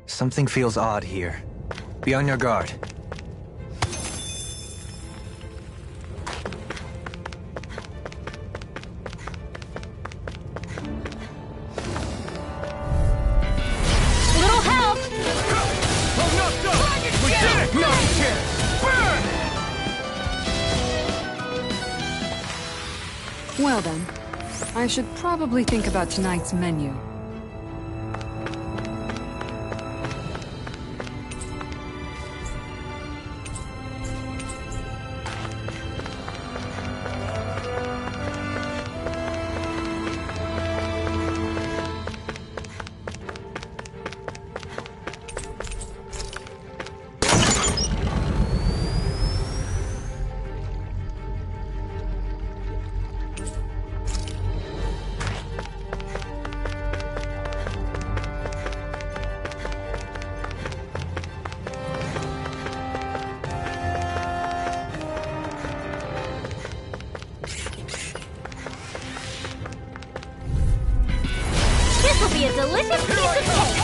Something feels odd here. Be on your guard. Little help! Oh, no, no! We did it! No chance! Burn! Well then, I should probably think about tonight's menu. This'll be a delicious piece of cake!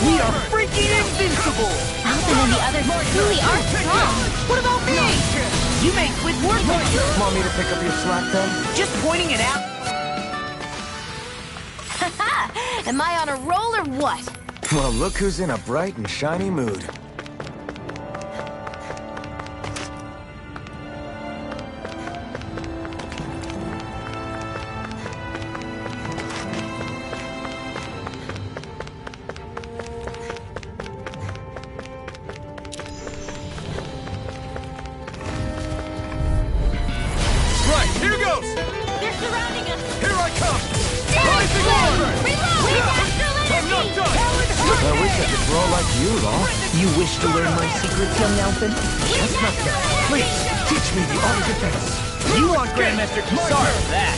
We are freaking invincible! Alvin and the others truly are strong! What about me? You made quick work of it. Want me to pick up your slack then? Just pointing it out. Haha! Am I on a roll or what? Well, look who's in a bright and shiny mood. Right, here goes! They're surrounding us! Here I come! Stand Rising clear! order! Reload! With astral I'm not energy! done! I wish I could roll like you, Law. You wish to learn my secrets, young Elfin? With astral energy! Please, teach me the art of defense. You want Grandmaster Kisar for that.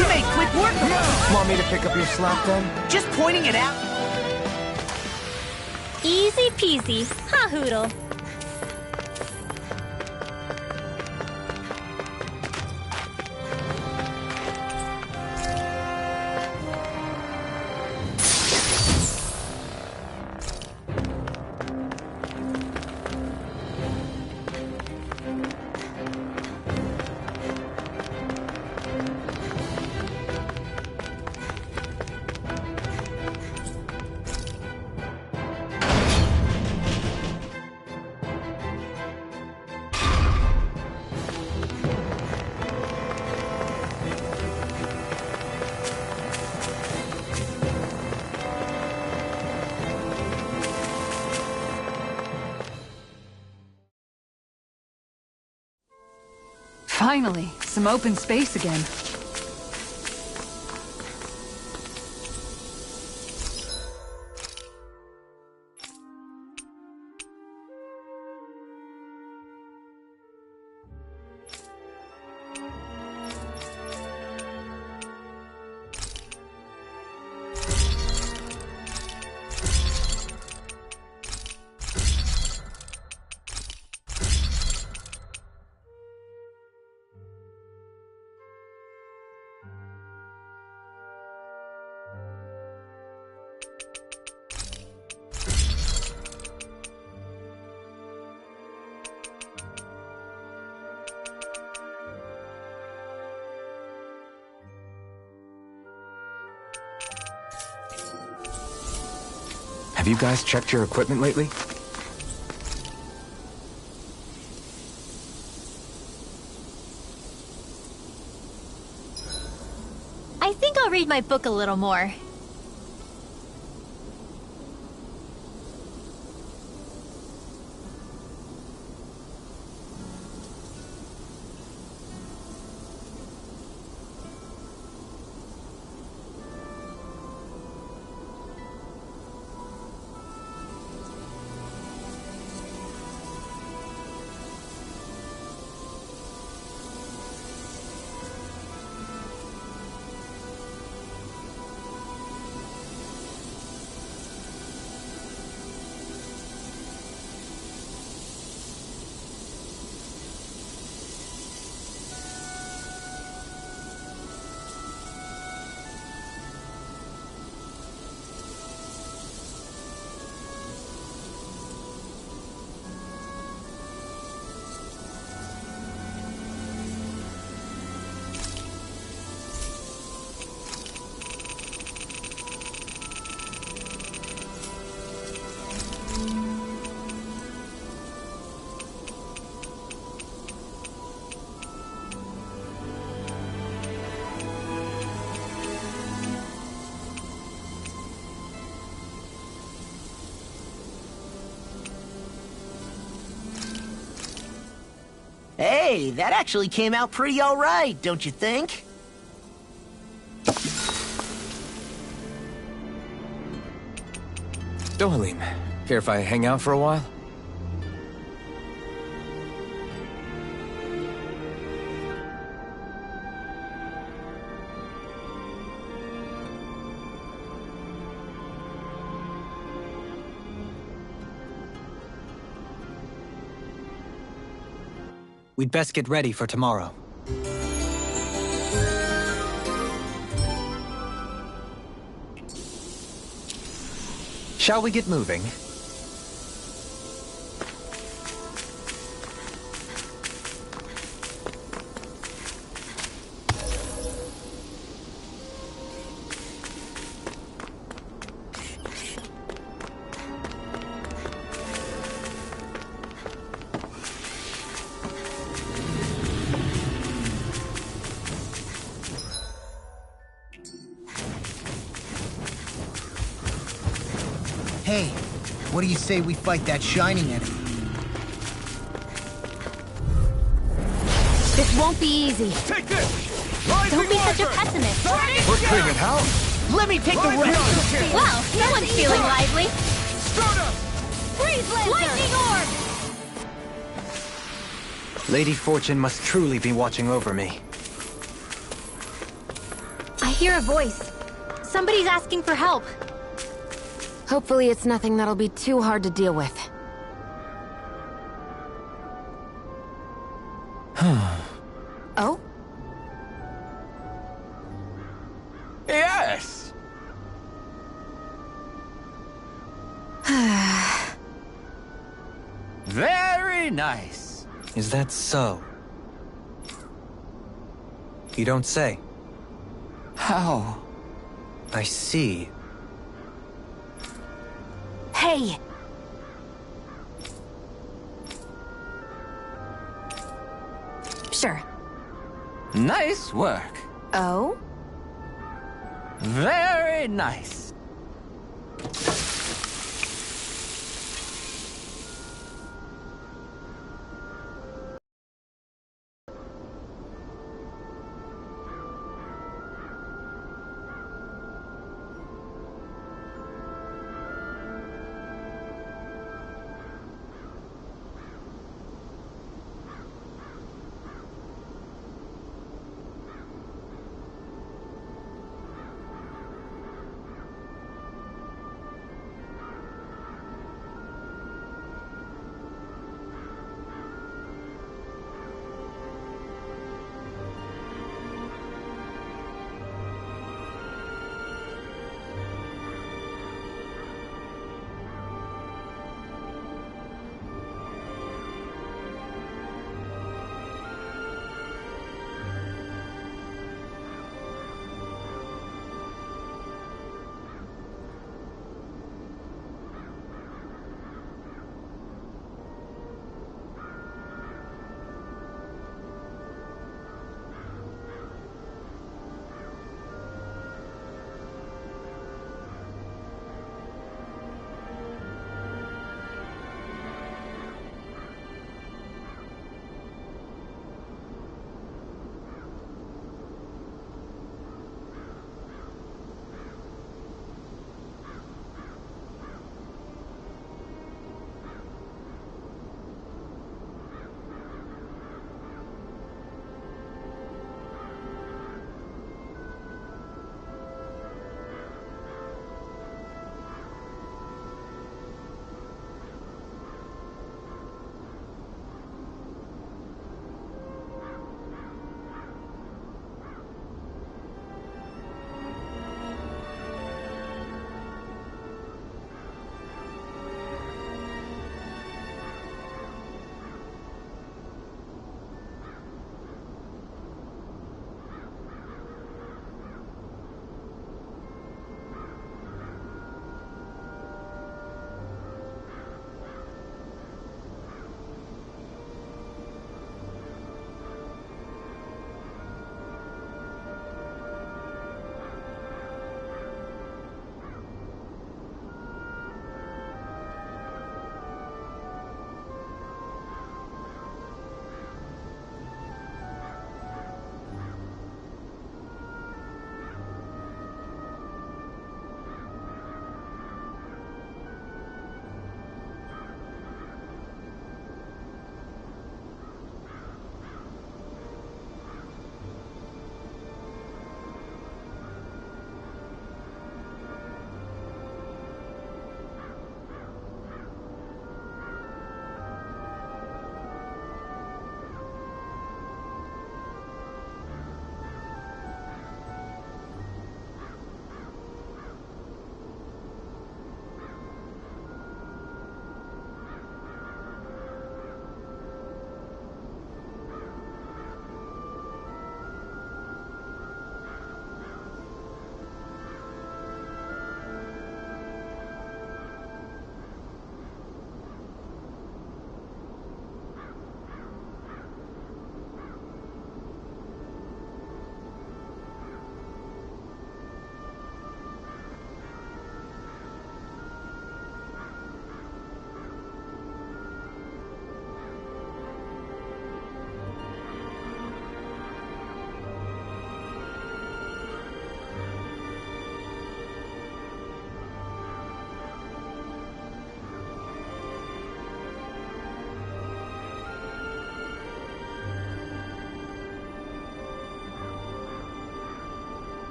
You made quick work of it. Want me to pick up your slack then? Just pointing it out. Easy peasy, ha hoodle. Finally, some open space again. Have you guys checked your equipment lately? I think I'll read my book a little more. Hey, that actually came out pretty all right, don't you think? Dohalim, care if I hang out for a while? We'd best get ready for tomorrow. Shall we get moving? Hey, what do you say we fight that shining enemy? This won't be easy. Take this! Rising Don't be such a Wyvern! pessimist. We're cleaning house! Let me take the Rising rest. Hurricane! Well, no one's feeling lively. Stardust! Freeze lightning orb! Lady Fortune must truly be watching over me. I hear a voice. Somebody's asking for help. Hopefully it's nothing that'll be too hard to deal with. Oh? Yes! Very nice. Is that so? You don't say. How? I see. Hey! Sure. Nice work. Oh? Very nice.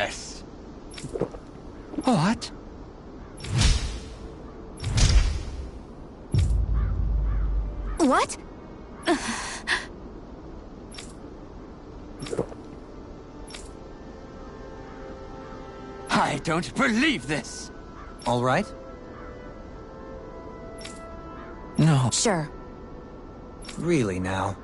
Yes! What? What? I don't believe this! All right? No. Sure. Really now?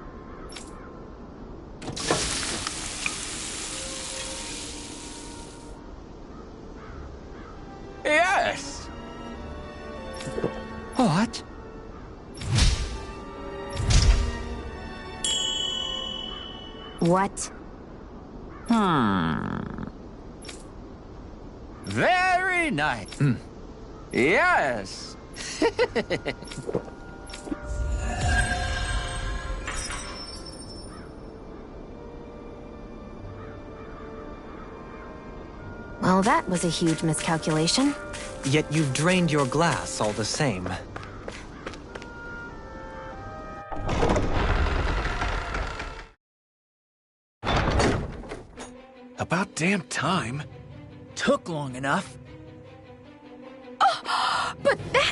Yes! What? What? Very nice. Yes! Well, that was a huge miscalculation. Yet you've drained your glass all the same. About damn time. Took long enough.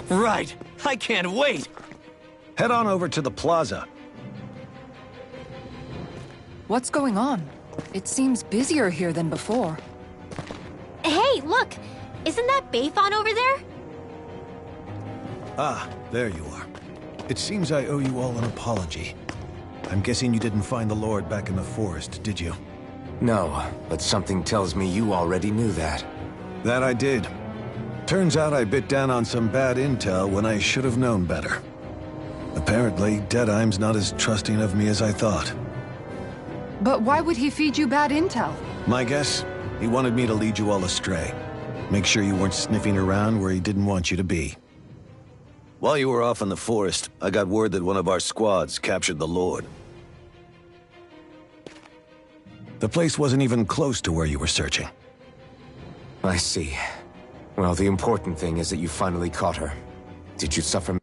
Right! I can't wait! Head on over to the plaza. What's going on? It seems busier here than before. Hey, look! Isn't that Bayfon over there? Ah, there you are. It seems I owe you all an apology. I'm guessing you didn't find the Lord back in the forest, did you? No, but something tells me you already knew that. That I did. Turns out I bit down on some bad intel when I should have known better. Apparently, Deadeye's not as trusting of me as I thought. But why would he feed you bad intel? My guess? He wanted me to lead you all astray. Make sure you weren't sniffing around where he didn't want you to be. While you were off in the forest, I got word that one of our squads captured the Lord. The place wasn't even close to where you were searching. I see. Well, the important thing is that you finally caught her. Did you suffer?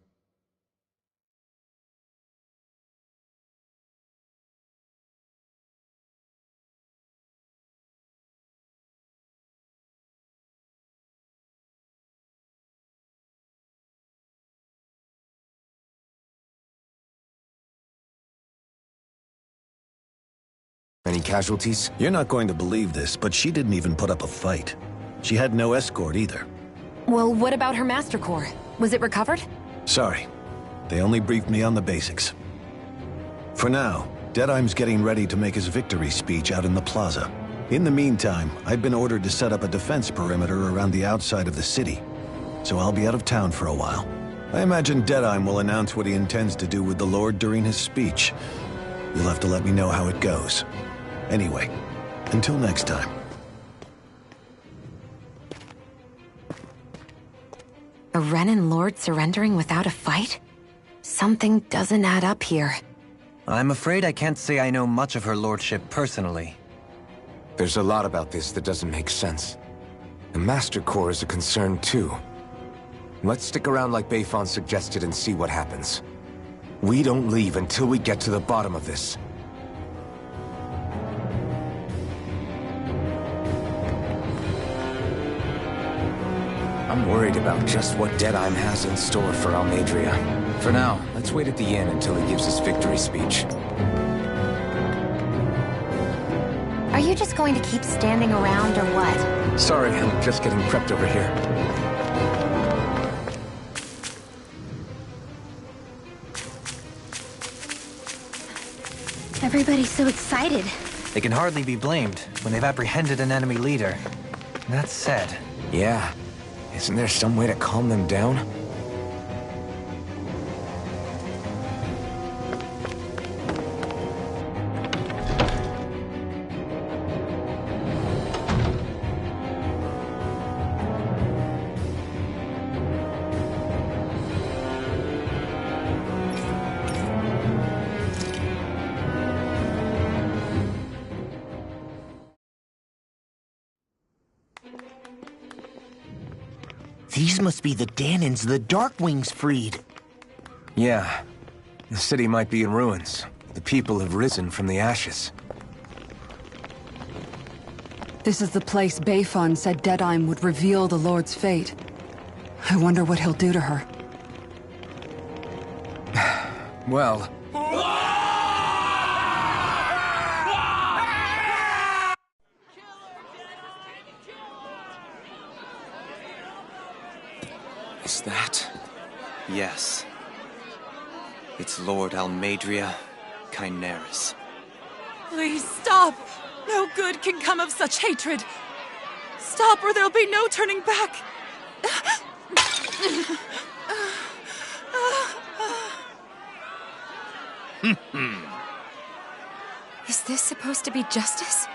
Any casualties? You're not going to believe this, but she didn't even put up a fight. She had no escort either. Well, what about her Master Core? Was it recovered? Sorry. They only briefed me on the basics. For now, Deadeye's getting ready to make his victory speech out in the plaza. In the meantime, I've been ordered to set up a defense perimeter around the outside of the city. So I'll be out of town for a while. I imagine Deadeye will announce what he intends to do with the Lord during his speech. You'll have to let me know how it goes. Anyway, until next time. A Renan Lord surrendering without a fight? Something doesn't add up here. I'm afraid I can't say I know much of her lordship personally. There's a lot about this that doesn't make sense. The Master Core is a concern too. Let's stick around like Bayfon suggested and see what happens. We don't leave until we get to the bottom of this. I'm worried about just what Deadeye has in store for Almadria. For now, let's wait at the inn until he gives his victory speech. Are you just going to keep standing around or what? Sorry, I'm just getting prepped over here. Everybody's so excited. They can hardly be blamed when they've apprehended an enemy leader. That said... Yeah. Isn't there some way to calm them down? These must be the Danans the Darkwings freed. Yeah. The city might be in ruins. The people have risen from the ashes. This is the place Bjgranada said Deadheim would reveal the Lord's fate. I wonder what he'll do to her. Well... Is that... Yes. It's Lord Almadria Kynaris. Please stop! No good can come of such hatred. Stop or there'll be no turning back. Is this supposed to be justice?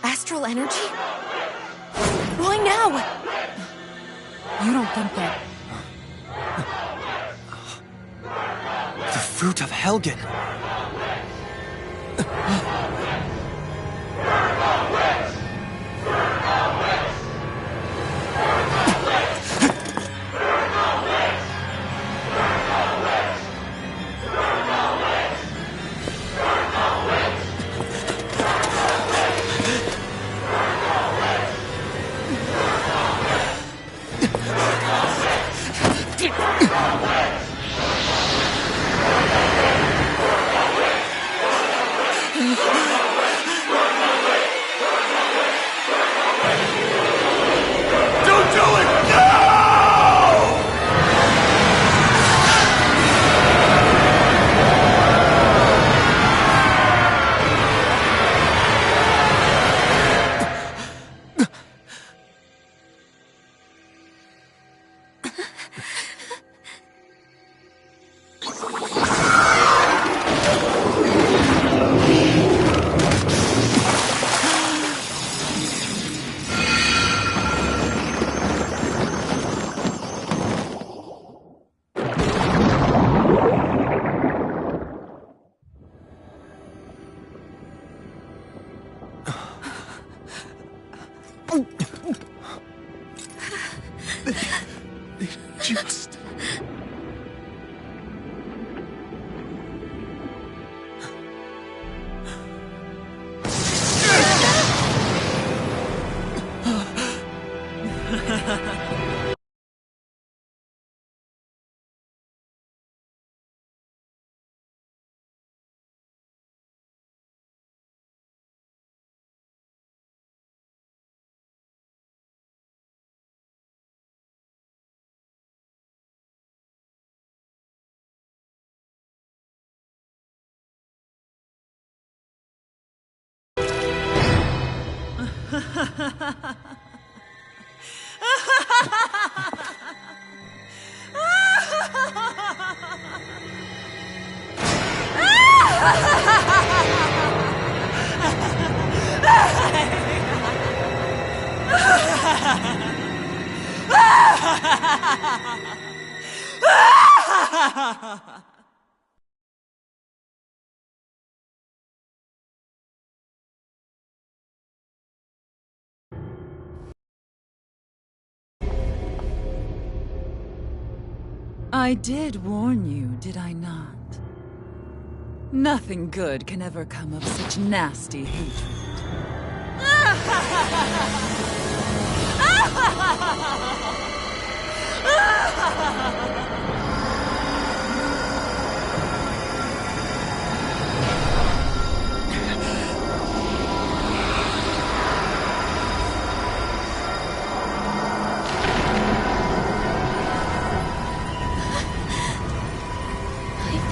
Astral energy? Why now? You don't think that... The fruit of Helgen! Just... I did warn you, did I not? Nothing good can ever come of such nasty hatred.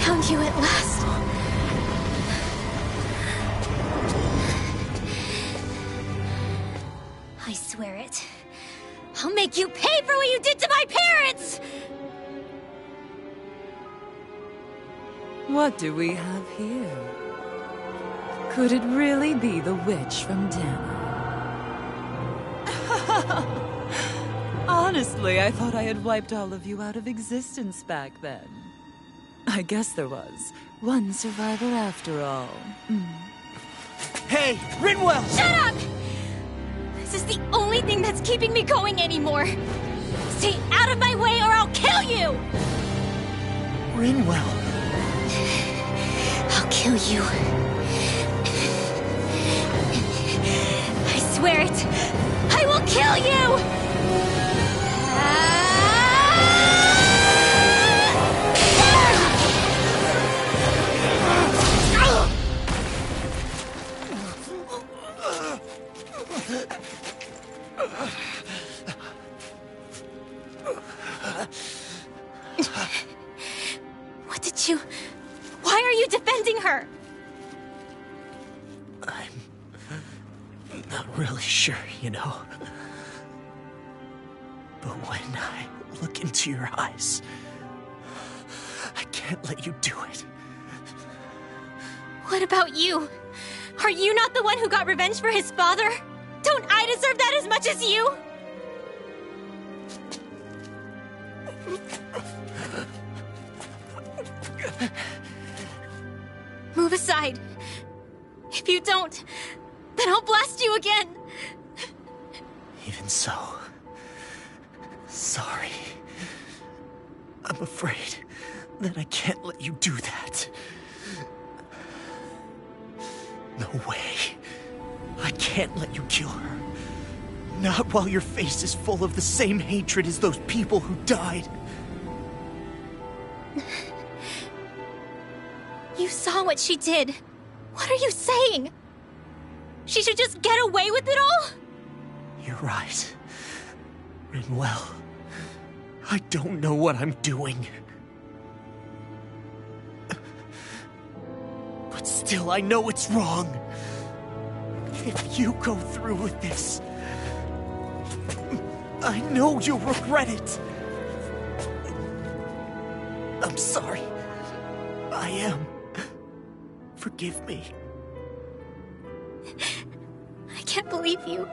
Found you at last. I swear it. I'll make you pay for what you did to my parents! What do we have here? Could it really be the witch from Dana? Honestly, I thought I had wiped all of you out of existence back then. I guess there was one survivor after all. Hey, Rinwell! Shut up! This is the only thing that's keeping me going anymore. Stay out of my way or I'll kill you! Rinwell. I'll kill you. I swear it. I will kill you! What did you... Why are you defending her? I'm not really sure, you know. But when I look into your eyes, I can't let you do it. What about you? Are you not the one who got revenge for his father? Don't I deserve that as much as you? Move aside. If you don't, then I'll blast you again. Even so, sorry. I'm afraid that I can't let you do that. No way. I can't let you kill her. Not while your face is full of the same hatred as those people who died. You saw what she did. What are you saying? She should just get away with it all? You're right. Rinwell. I don't know what I'm doing. But still, I know it's wrong. If you go through with this, I know you'll regret it. I'm sorry. I am. Forgive me. I can't believe you.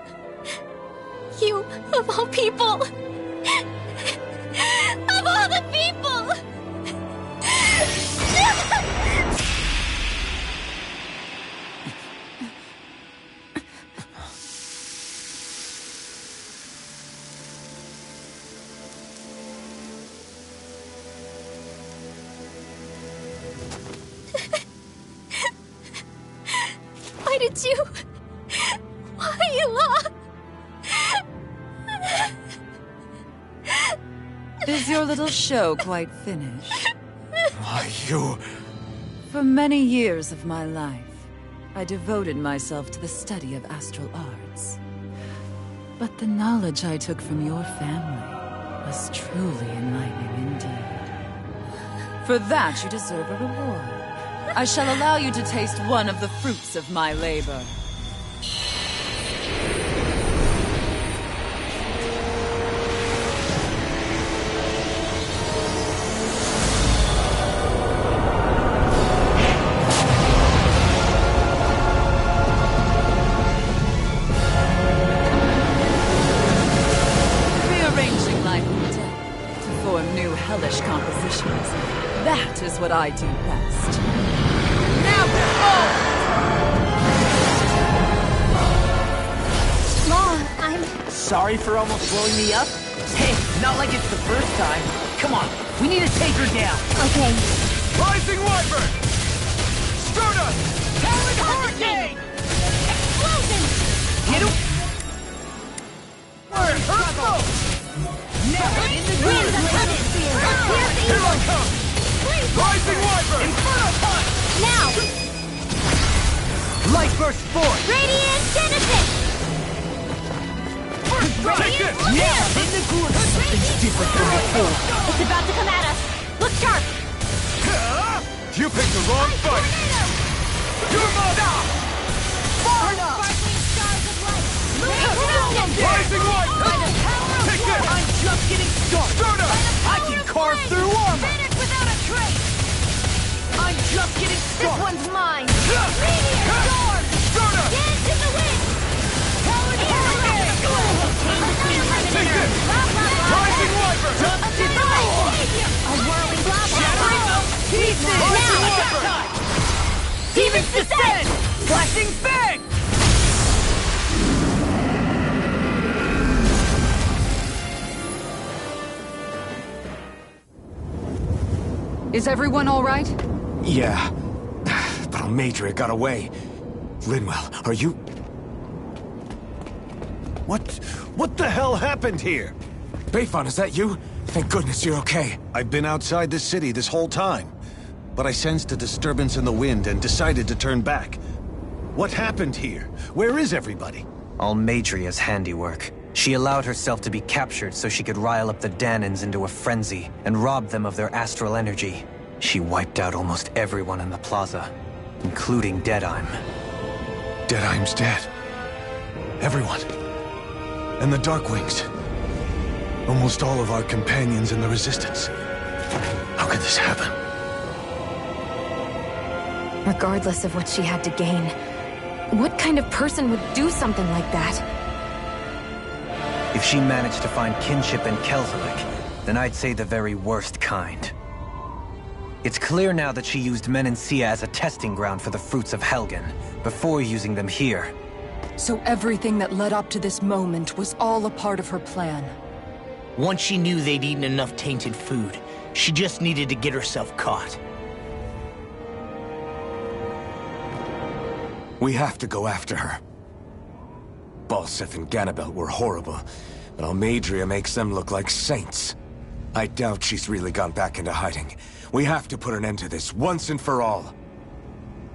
You, of all people. Of all the people! Why did you... Why, Ela? Is your little show quite finished? Why, you... For many years of my life, I devoted myself to the study of astral arts. But the knowledge I took from your family was truly enlightening indeed. For that, you deserve a reward. I shall allow you to taste one of the fruits of my labor. Rearranging life and death to form new hellish compositions. That is what I do best. Mom, I'm... Sorry for almost blowing me up? Hey, not like it's the first time. Come on, we need to take her down. Okay. Rising Wyvern! Stardust! Talon Hurricane! Explosion! Hit him! Fire! Turbo! Now, in the Wind the hemisphere! Here's the Here I evil! come! Rising Wyvern! Inferno Punch! Now! Light Burst Force! Radiant Genesis! First strike! Take this! Now, in the groove! Something's different from before. It's about to come at us! Look sharp! You picked the wrong fight! You're mother! Sparkling stars of light! Rising Wyvern! Take this! I'm just getting started! Stardust! I can carve through armor! Vanish without a trace! I'm just getting This started! one's mine! Radiant storm! Stardust! Dance in the wind! Talon Hurricane! Take this! Epic descent! Flashing fang! Is everyone all right? Yeah. But Almadria got away. Linwell, are you... What the hell happened here? Bayfon, is that you? Thank goodness you're okay. I've been outside the city this whole time, but I sensed a disturbance in the wind and decided to turn back. What happened here? Where is everybody? Almadria's handiwork. She allowed herself to be captured so she could rile up the Danans into a frenzy and rob them of their astral energy. She wiped out almost everyone in the plaza, including Deadheim. Deadheim's dead. Everyone. And the Darkwings. Almost all of our companions in the Resistance. How could this happen? Regardless of what she had to gain, what kind of person would do something like that? If she managed to find kinship in Kelzelik, then I'd say the very worst kind. It's clear now that she used Menancia as a testing ground for the fruits of Helgen, before using them here. So everything that led up to this moment was all a part of her plan. Once she knew they'd eaten enough tainted food, she just needed to get herself caught. We have to go after her. Balseth and Ganabelt were horrible, but Almadria makes them look like saints. I doubt she's really gone back into hiding. We have to put an end to this, once and for all.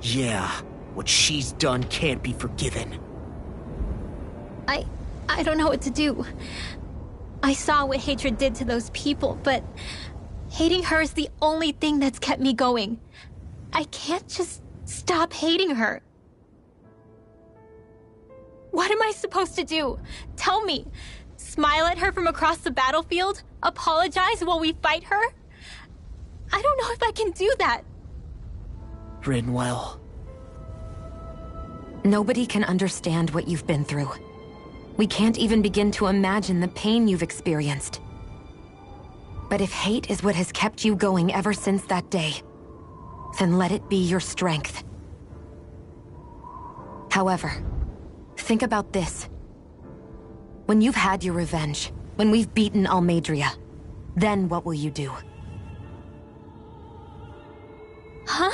Yeah, what she's done can't be forgiven. I don't know what to do. I saw what hatred did to those people, but hating her is the only thing that's kept me going. I can't just stop hating her. What am I supposed to do? Tell me. Smile at her from across the battlefield? Apologize while we fight her? I don't know if I can do that. Rinwell. Nobody can understand what you've been through. We can't even begin to imagine the pain you've experienced. But if hate is what has kept you going ever since that day, then let it be your strength. However, think about this. When you've had your revenge, when we've beaten Almadria, then what will you do? Huh?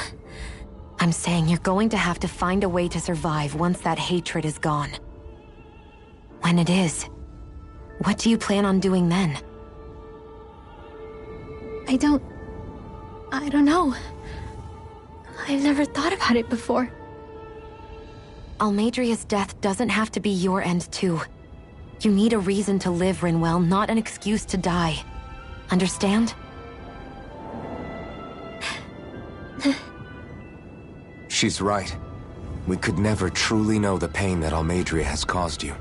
I'm saying you're going to have to find a way to survive once that hatred is gone. When it is, what do you plan on doing then? I don't know. I've never thought about it before. Almadria's death doesn't have to be your end too. You need a reason to live, Rinwell, not an excuse to die. Understand? She's right. We could never truly know the pain that Almadria has caused you.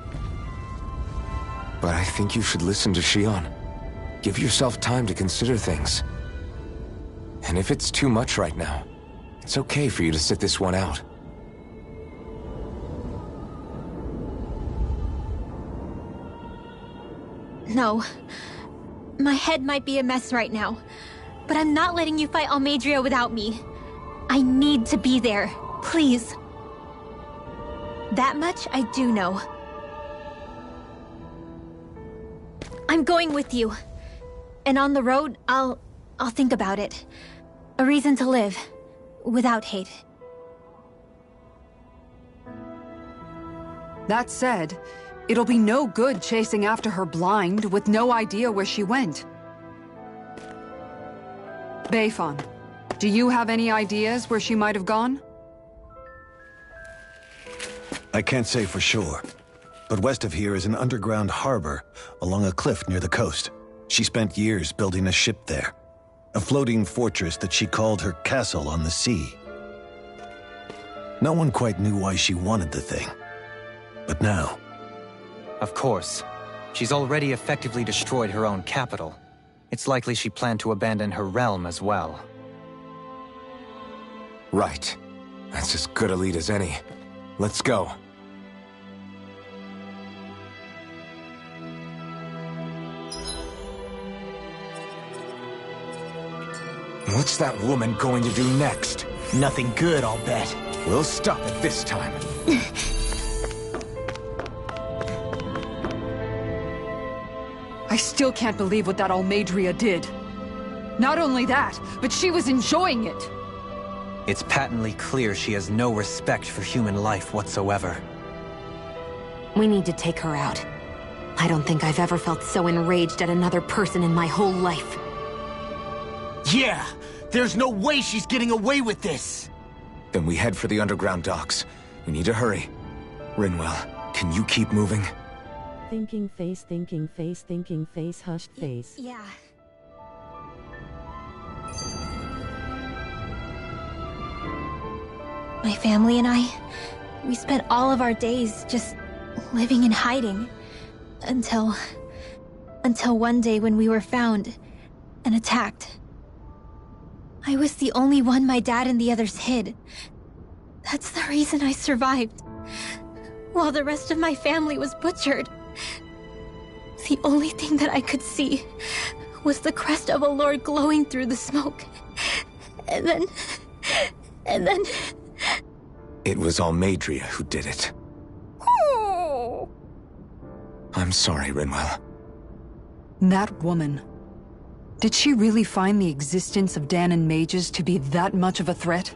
But I think you should listen to Shion. Give yourself time to consider things. And if it's too much right now, it's okay for you to sit this one out. No. My head might be a mess right now, but I'm not letting you fight Almadria without me. I need to be there, please. That much I do know. I'm going with you. And on the road, I'll think about it. A reason to live, without hate. That said, it'll be no good chasing after her blind with no idea where she went. Bayfon, do you have any ideas where she might have gone? I can't say for sure, but west of here is an underground harbor along a cliff near the coast. She spent years building a ship there, a floating fortress that she called her castle on the sea. No one quite knew why she wanted the thing, but now... Of course. She's already effectively destroyed her own capital. It's likely she planned to abandon her realm as well. Right. That's as good a lead as any. Let's go. What's that woman going to do next? Nothing good, I'll bet. We'll stop it this time. I still can't believe what that Almadria did. Not only that, but she was enjoying it. It's patently clear she has no respect for human life whatsoever. We need to take her out. I don't think I've ever felt so enraged at another person in my whole life. Yeah! There's no way she's getting away with this! Then we head for the underground docks. We need to hurry. Rinwell, can you keep moving? Thinking face, hushed face. Yeah. My family and I, we spent all of our days just living in hiding. Until one day when we were found and attacked. I was the only one my dad and the others hid. That's the reason I survived. While the rest of my family was butchered. The only thing that I could see was the crest of a lord glowing through the smoke. And then... It was Almadria who did it. I'm sorry, Rinwell. That woman. Did she really find the existence of Dahnan mages to be that much of a threat?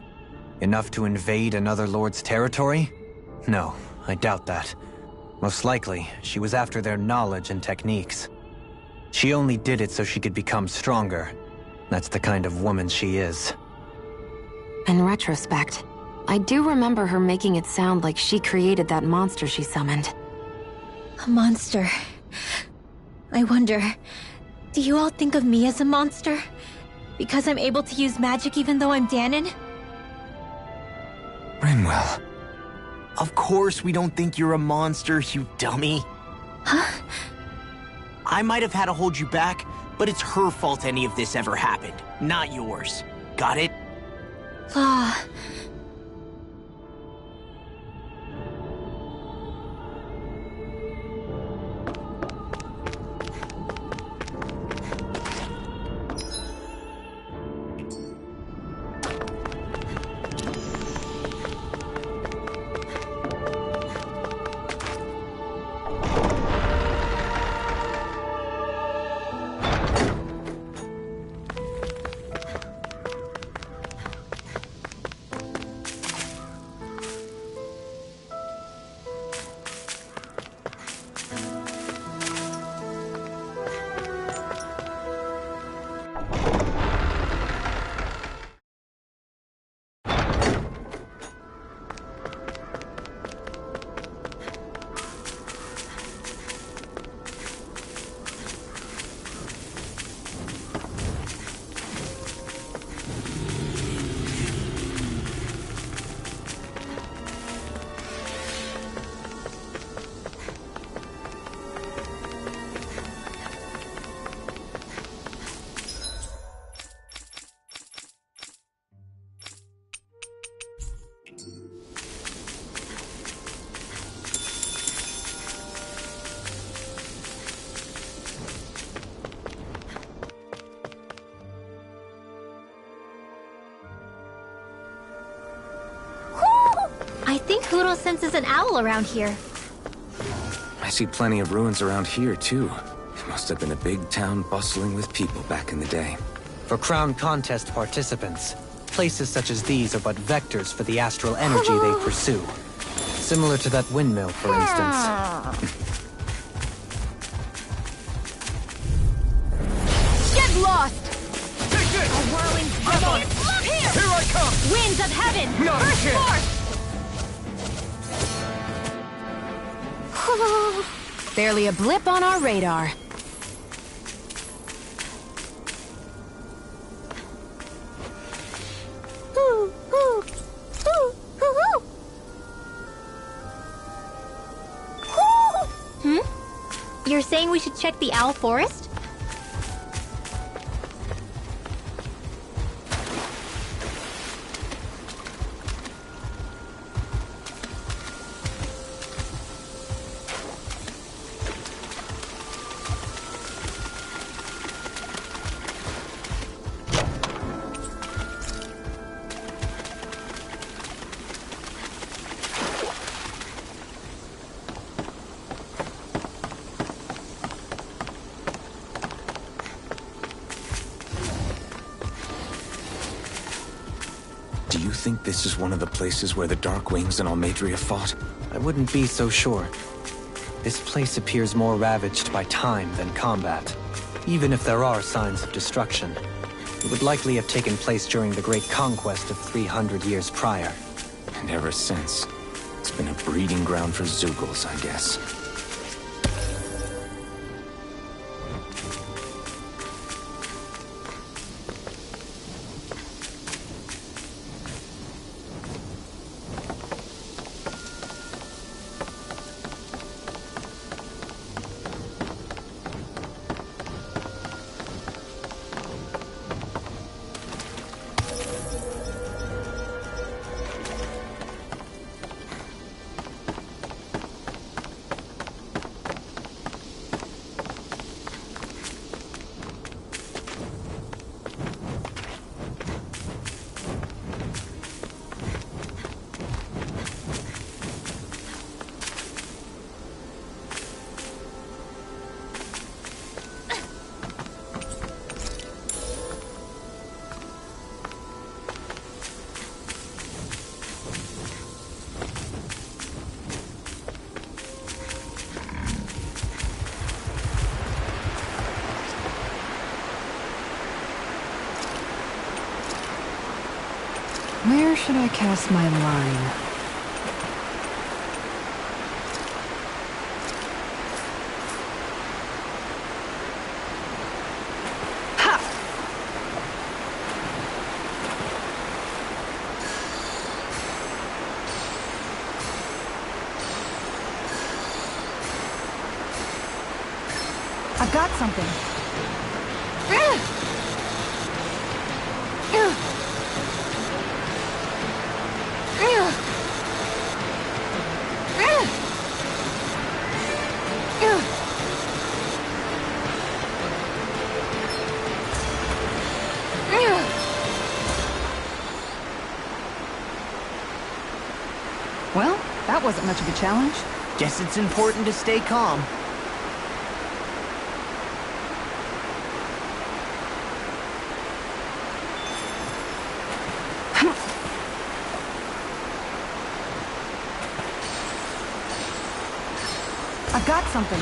Enough to invade another lord's territory? No, I doubt that. Most likely, she was after their knowledge and techniques. She only did it so she could become stronger. That's the kind of woman she is. In retrospect, I do remember her making it sound like she created that monster she summoned. A monster. I wonder, do you all think of me as a monster? Because I'm able to use magic even though I'm Dahnan? Rinwell. Of course we don't think you're a monster, you dummy. Huh? I might have had to hold you back, but it's her fault any of this ever happened, not yours. Got it? Law. I think Hoodle senses an owl around here. I see plenty of ruins around here, too. It must have been a big town bustling with people back in the day. For Crown Contest participants, places such as these are but vectors for the astral energy they pursue. Similar to that windmill, for instance. Get lost! Take this! A whirling I'm on it! Look here! Here I come! Winds of heaven! Not a Burst chance. forth! Barely a blip on our radar. You're saying we should check the owl forest? Do you think this is one of the places where the Dark Wings and Almeidria fought? I wouldn't be so sure. This place appears more ravaged by time than combat. Even if there are signs of destruction, it would likely have taken place during the Great Conquest of 300 years prior. And ever since, it's been a breeding ground for Zeugles, I guess. Where should I cast my line? I've got something. Well, that wasn't much of a challenge. Guess it's important to stay calm. I've got something.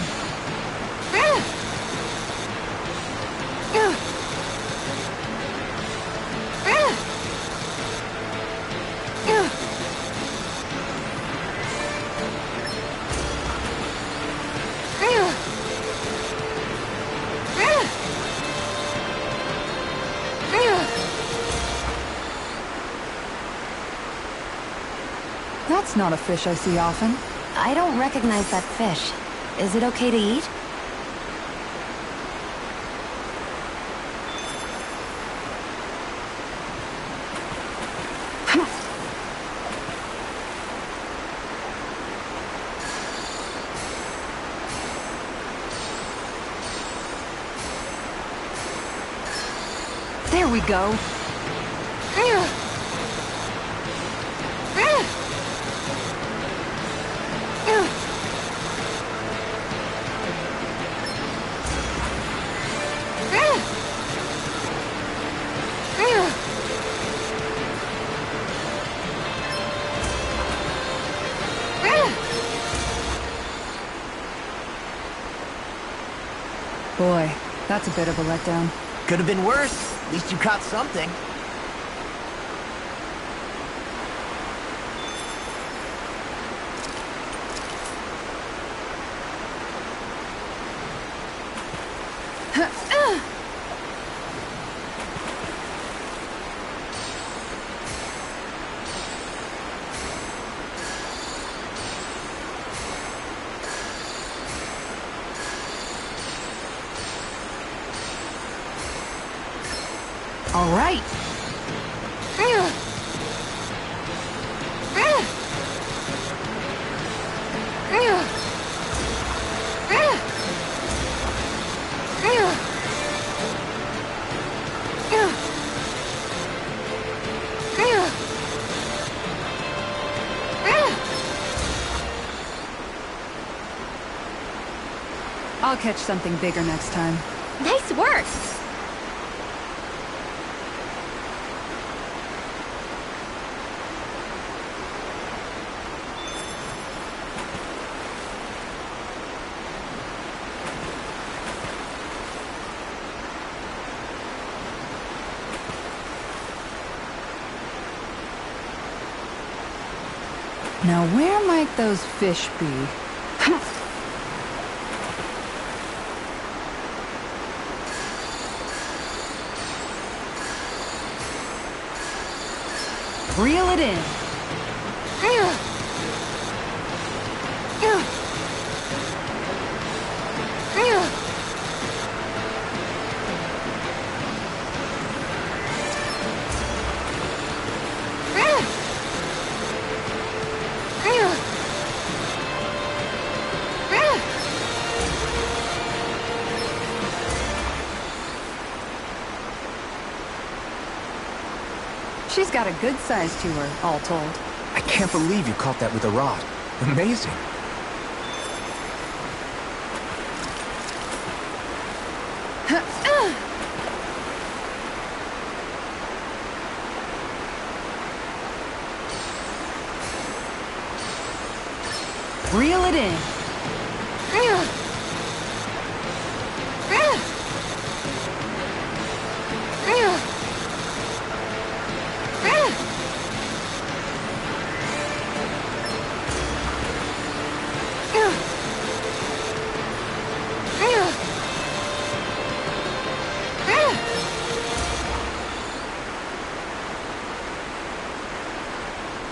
That's not a fish I see often. I don't recognize that fish. Is it okay to eat? There we go. Boy, that's a bit of a letdown. Could have been worse. At least you caught something. All right. I'll catch something bigger next time. Nice work! Now where might those fish be? Reel it in. She's got a good size to her, all told. I can't believe you caught that with a rod. Amazing. Reel it in.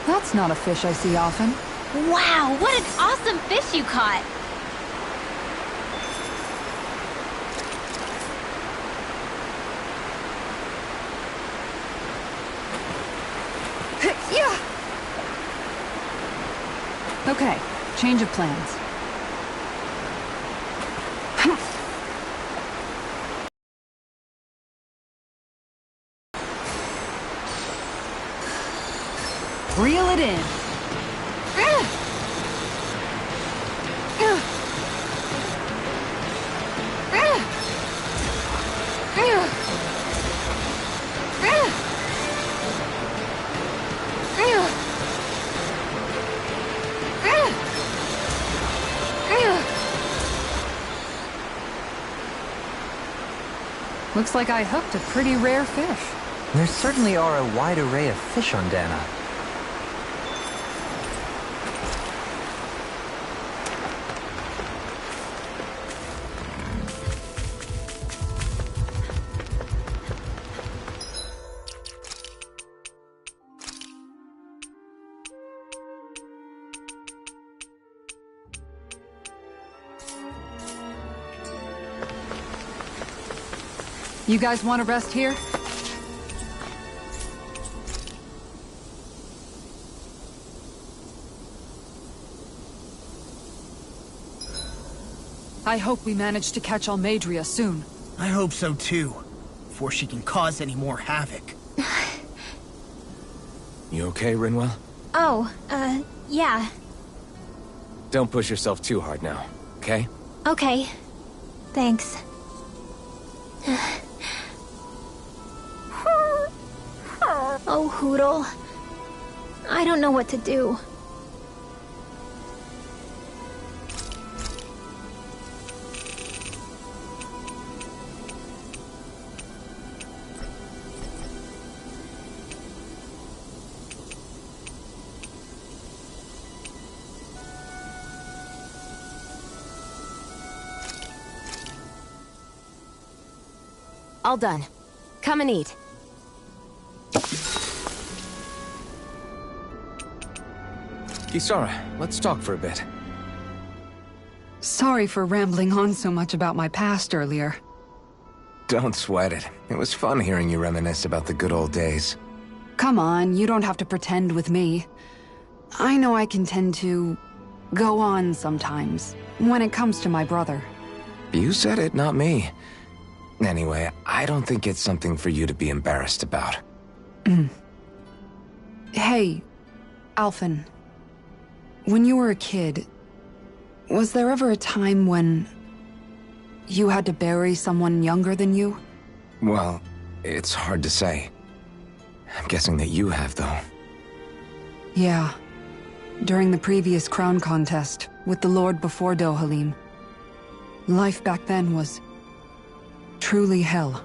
That's not a fish I see often. Wow, what an awesome fish you caught! Okay, change of plans. Reel it in. Looks like I hooked a pretty rare fish. There certainly are a wide array of fish on Dana. You guys want to rest here? I hope we manage to catch Almadria soon. I hope so too, before she can cause any more havoc. You okay, Rinwell? Oh, yeah. Don't push yourself too hard now, okay? Okay. Thanks. Oh, Hootle. I don't know what to do. All done. Come and eat. Kisara, let's talk for a bit. Sorry for rambling on so much about my past earlier. Don't sweat it. It was fun hearing you reminisce about the good old days. Come on, you don't have to pretend with me. I know I can tend to go on sometimes, when it comes to my brother. You said it, not me. Anyway, I don't think it's something for you to be embarrassed about. Hey, Alphen. When you were a kid, was there ever a time when you had to bury someone younger than you? Well, it's hard to say. I'm guessing that you have, though. Yeah. During the previous crown contest, with the Lord before Dohalim. Life back then was truly hell.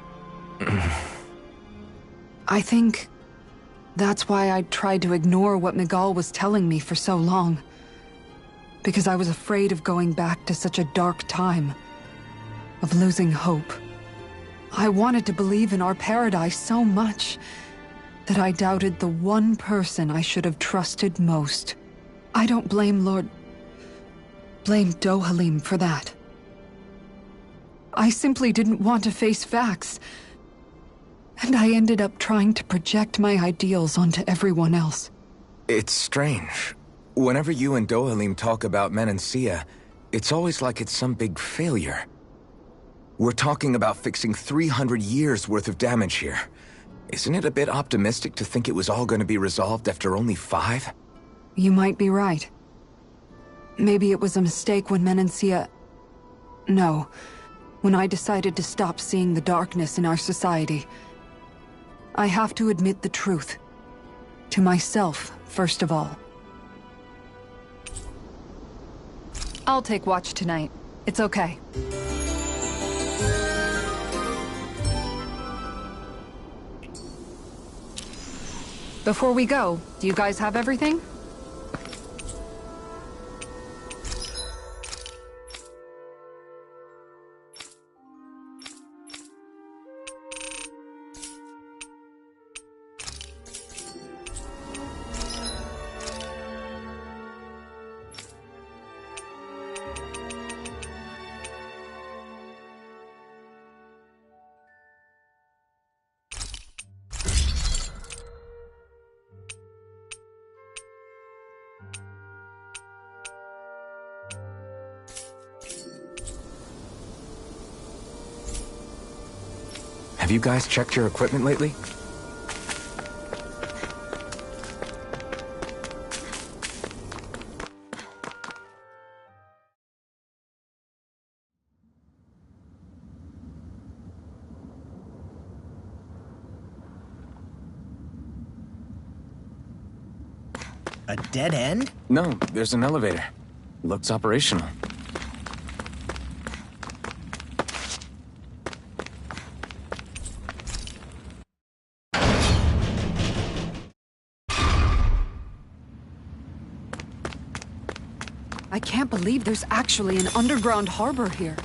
I think That's why I tried to ignore what Miguel was telling me for so long. Because I was afraid of going back to such a dark time. Of losing hope. I wanted to believe in our paradise so much that I doubted the one person I should have trusted most. I don't blame blame Dohalim for that. I simply didn't want to face facts. And I ended up trying to project my ideals onto everyone else. It's strange. Whenever you and Dohalim talk about Menancia, it's always like it's some big failure. We're talking about fixing 300 years worth of damage here. Isn't it a bit optimistic to think it was all going to be resolved after only 5? You might be right. Maybe it was a mistake when Menancia... No. When I decided to stop seeing the darkness in our society. I have to admit the truth. To myself, first of all. I'll take watch tonight. It's okay. Before we go, do you guys have everything? Have you guys checked your equipment lately? A dead end? No, there's an elevator. Looks operational. I can't believe there's actually an underground harbor here.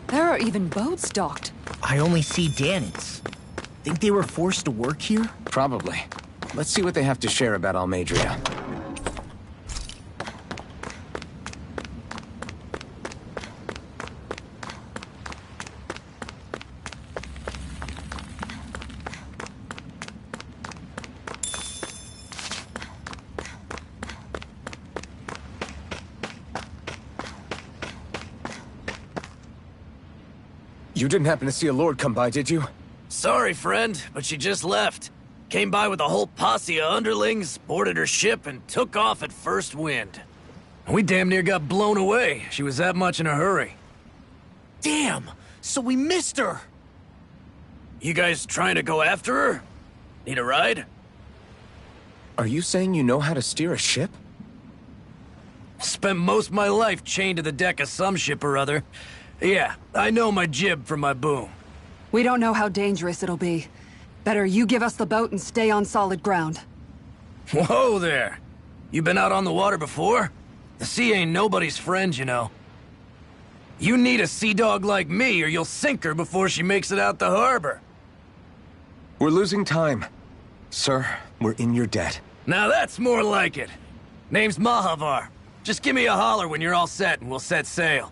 There are even boats docked. I only see Danits. Think they were forced to work here? Probably. Let's see what they have to share about Almedria. You didn't happen to see a lord come by, did you? Sorry, friend, but she just left. Came by with a whole posse of underlings, boarded her ship, and took off at first wind. We damn near got blown away. She was that much in a hurry. Damn! So we missed her! You guys trying to go after her? Need a ride? Are you saying you know how to steer a ship? Spent most of my life chained to the deck of some ship or other. Yeah, I know my jib from my boom. We don't know how dangerous it'll be. Better you give us the boat and stay on solid ground. Whoa there! You been out on the water before? The sea ain't nobody's friend, you know. You need a sea dog like me or you'll sink her before she makes it out the harbor. We're losing time. Sir, we're in your debt. Now that's more like it. Name's Mahavar. Just give me a holler when you're all set and we'll set sail.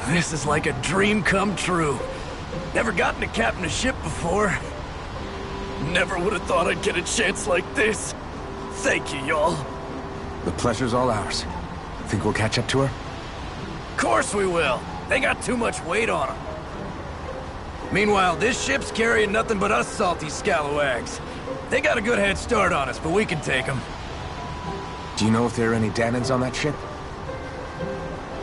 This is like a dream come true. Never gotten to captain a ship before. Never would have thought I'd get a chance like this. Thank you, y'all. The pleasure's all ours. Think we'll catch up to her? Of course we will. They got too much weight on them. Meanwhile, this ship's carrying nothing but us salty scalawags. They got a good head start on us, but we can take them. Do you know if there are any Danans on that ship?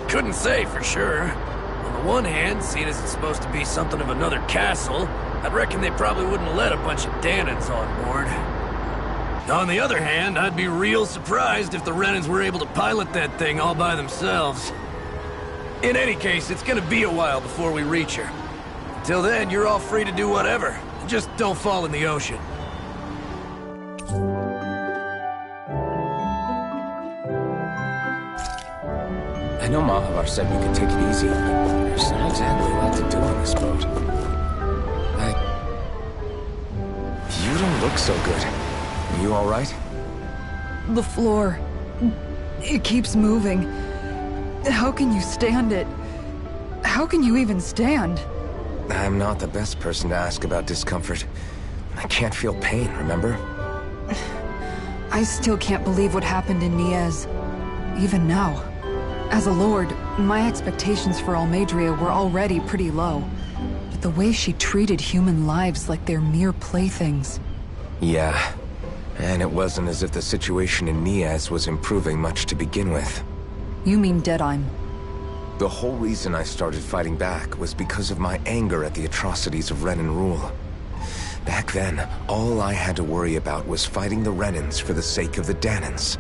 Couldn't say for sure. On the one hand, seeing as it's supposed to be something of another castle, I'd reckon they probably wouldn't let a bunch of Danans on board. On the other hand, I'd be real surprised if the Renans were able to pilot that thing all by themselves. In any case, it's gonna be a while before we reach her. Until then, you're all free to do whatever. Just don't fall in the ocean. I know Mahavar said we could take it easy, but there's not exactly a lot to do on this boat. You don't look so good. Are you all right? The floor. It keeps moving. How can you stand it? How can you even stand? I'm not the best person to ask about discomfort. I can't feel pain, remember? I still can't believe what happened in Niez. Even now. As a lord, my expectations for Almadria were already pretty low. But the way she treated human lives like they're mere playthings. Yeah. And it wasn't as if the situation in Niez was improving much to begin with. You mean Deadheim? The whole reason I started fighting back was because of my anger at the atrocities of Renan rule. Back then, all I had to worry about was fighting the Renans for the sake of the Danans.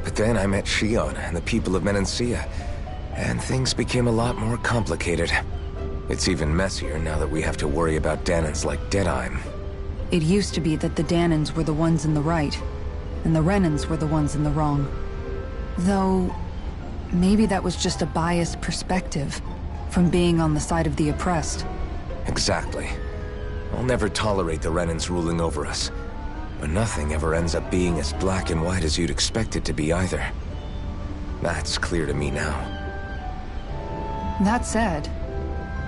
But then I met Shion and the people of Menancia, and things became a lot more complicated. It's even messier now that we have to worry about Danans like Deadheim. It used to be that the Danans were the ones in the right, and the Renans were the ones in the wrong. Though, maybe that was just a biased perspective, from being on the side of the oppressed. Exactly. I'll never tolerate the Renans ruling over us. But nothing ever ends up being as black and white as you'd expect it to be either. That's clear to me now. That said,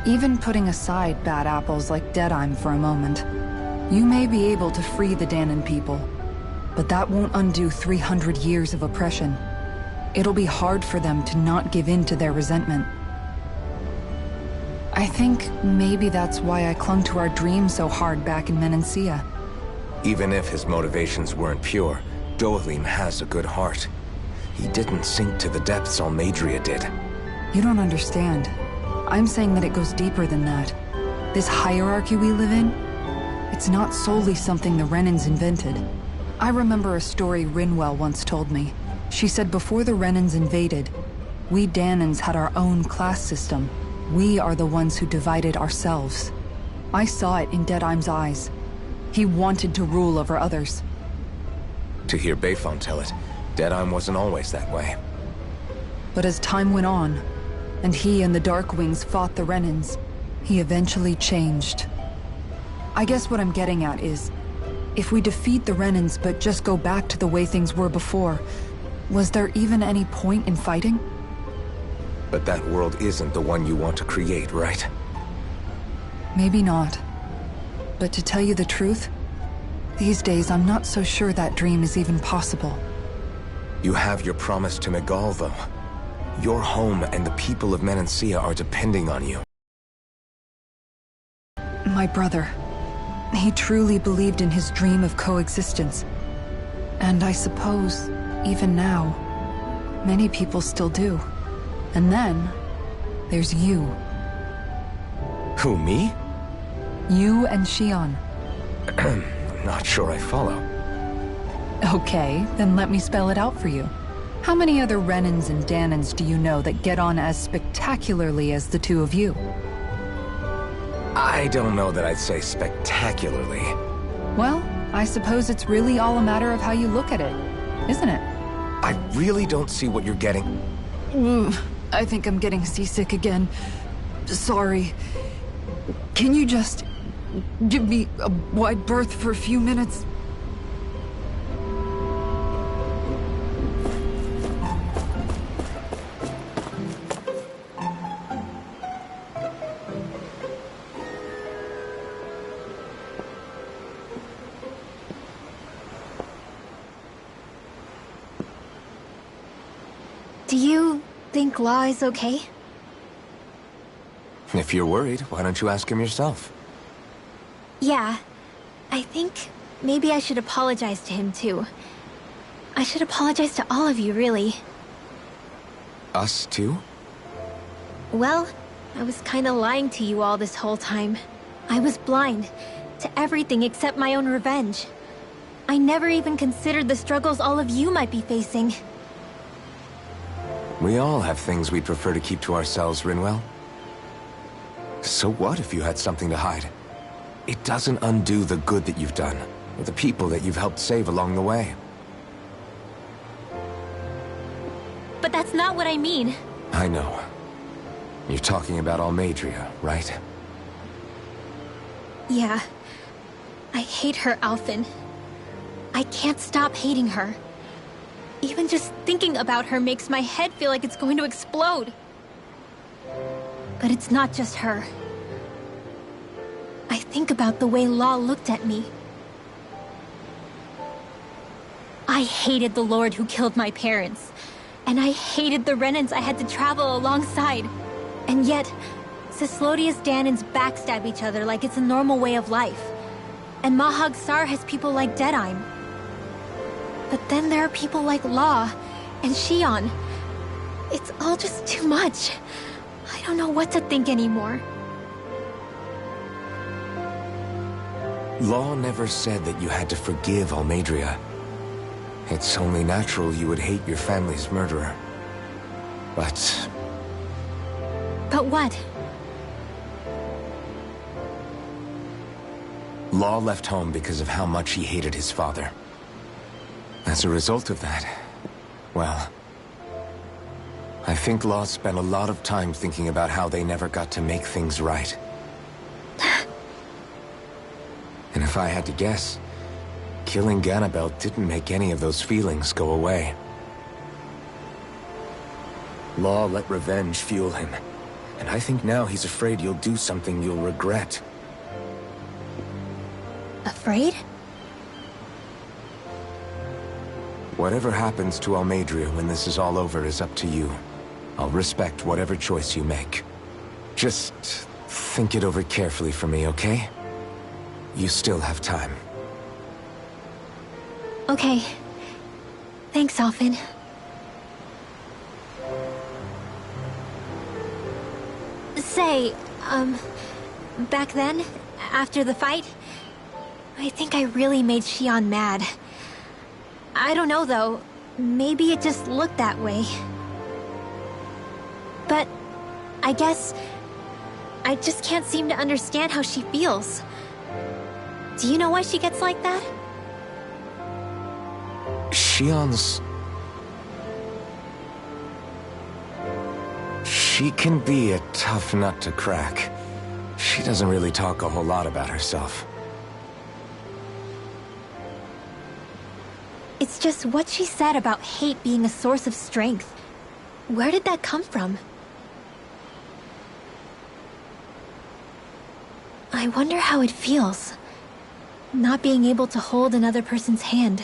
even putting aside bad apples like Deadheim for a moment, you may be able to free the Danan people, but that won't undo 300 years of oppression. It'll be hard for them to not give in to their resentment. I think maybe that's why I clung to our dream so hard back in Menancia. Even if his motivations weren't pure, Dohalim has a good heart. He didn't sink to the depths Almadria did. You don't understand. I'm saying that it goes deeper than that. This hierarchy we live in, it's not solely something the Renans invented. I remember a story Rinwell once told me. She said before the Renans invaded, we Danans had our own class system. We are the ones who divided ourselves. I saw it in Deadheim's eyes. He wanted to rule over others. To hear Bayfon tell it, Deadheim wasn't always that way. But as time went on, and he and the Darkwings fought the Renans, he eventually changed. I guess what I'm getting at is, if we defeat the Renans but just go back to the way things were before, was there even any point in fighting? But that world isn't the one you want to create, right? Maybe not. But to tell you the truth, these days I'm not so sure that dream is even possible. You have your promise to Megal, though. Your home and the people of Menancia are depending on you. My brother. He truly believed in his dream of coexistence. And I suppose, even now, many people still do. And then, there's you. Who, me? You and Shion. Not sure I follow. Okay, then let me spell it out for you. How many other Renans and Danans do you know that get on as spectacularly as the two of you? I don't know that I'd say spectacularly. Well, I suppose it's really all a matter of how you look at it, isn't it? I really don't see what you're getting. I think I'm getting seasick again. Sorry. Can you just give me a wide berth for a few minutes? Do you think Law is okay? If you're worried, why don't you ask him yourself? Yeah. I think maybe I should apologize to him too. I should apologize to all of you, really. Us too? Well, I was kinda lying to you all this whole time. I was blind to everything except my own revenge. I never even considered the struggles all of you might be facing. We all have things we'd prefer to keep to ourselves, Rinwell. So what if you had something to hide? It doesn't undo the good that you've done, or the people that you've helped save along the way. But that's not what I mean. I know. You're talking about Almadria, right? Yeah. I hate her, Alphen. I can't stop hating her. Even just thinking about her makes my head feel like it's going to explode. But it's not just her. I think about the way Law looked at me. I hated the Lord who killed my parents. And I hated the Renans I had to travel alongside. And yet, Cislodius Danans backstab each other like it's a normal way of life. And Mahag Sar has people like Deadime. But then there are people like Law and Shion. It's all just too much. I don't know what to think anymore. Law never said that you had to forgive Almadria. It's only natural you would hate your family's murderer. But... But what? Law left home because of how much he hated his father. As a result of that, well... I think Law spent a lot of time thinking about how they never got to make things right. And if I had to guess, killing Ganabel didn't make any of those feelings go away. Law let revenge fuel him, and I think now he's afraid you'll do something you'll regret. Afraid? Whatever happens to Almadria when this is all over is up to you. I'll respect whatever choice you make. Just think it over carefully for me, okay? You still have time. Okay. Thanks, Alphen. Say, back then, after the fight, I think I really made Shion mad. I don't know, though. Maybe it just looked that way. But I guess I just can't seem to understand how she feels. Do you know why she gets like that? Shion's... She can be a tough nut to crack. She doesn't really talk a whole lot about herself. It's just what she said about hate being a source of strength. Where did that come from? I wonder how it feels, not being able to hold another person's hand.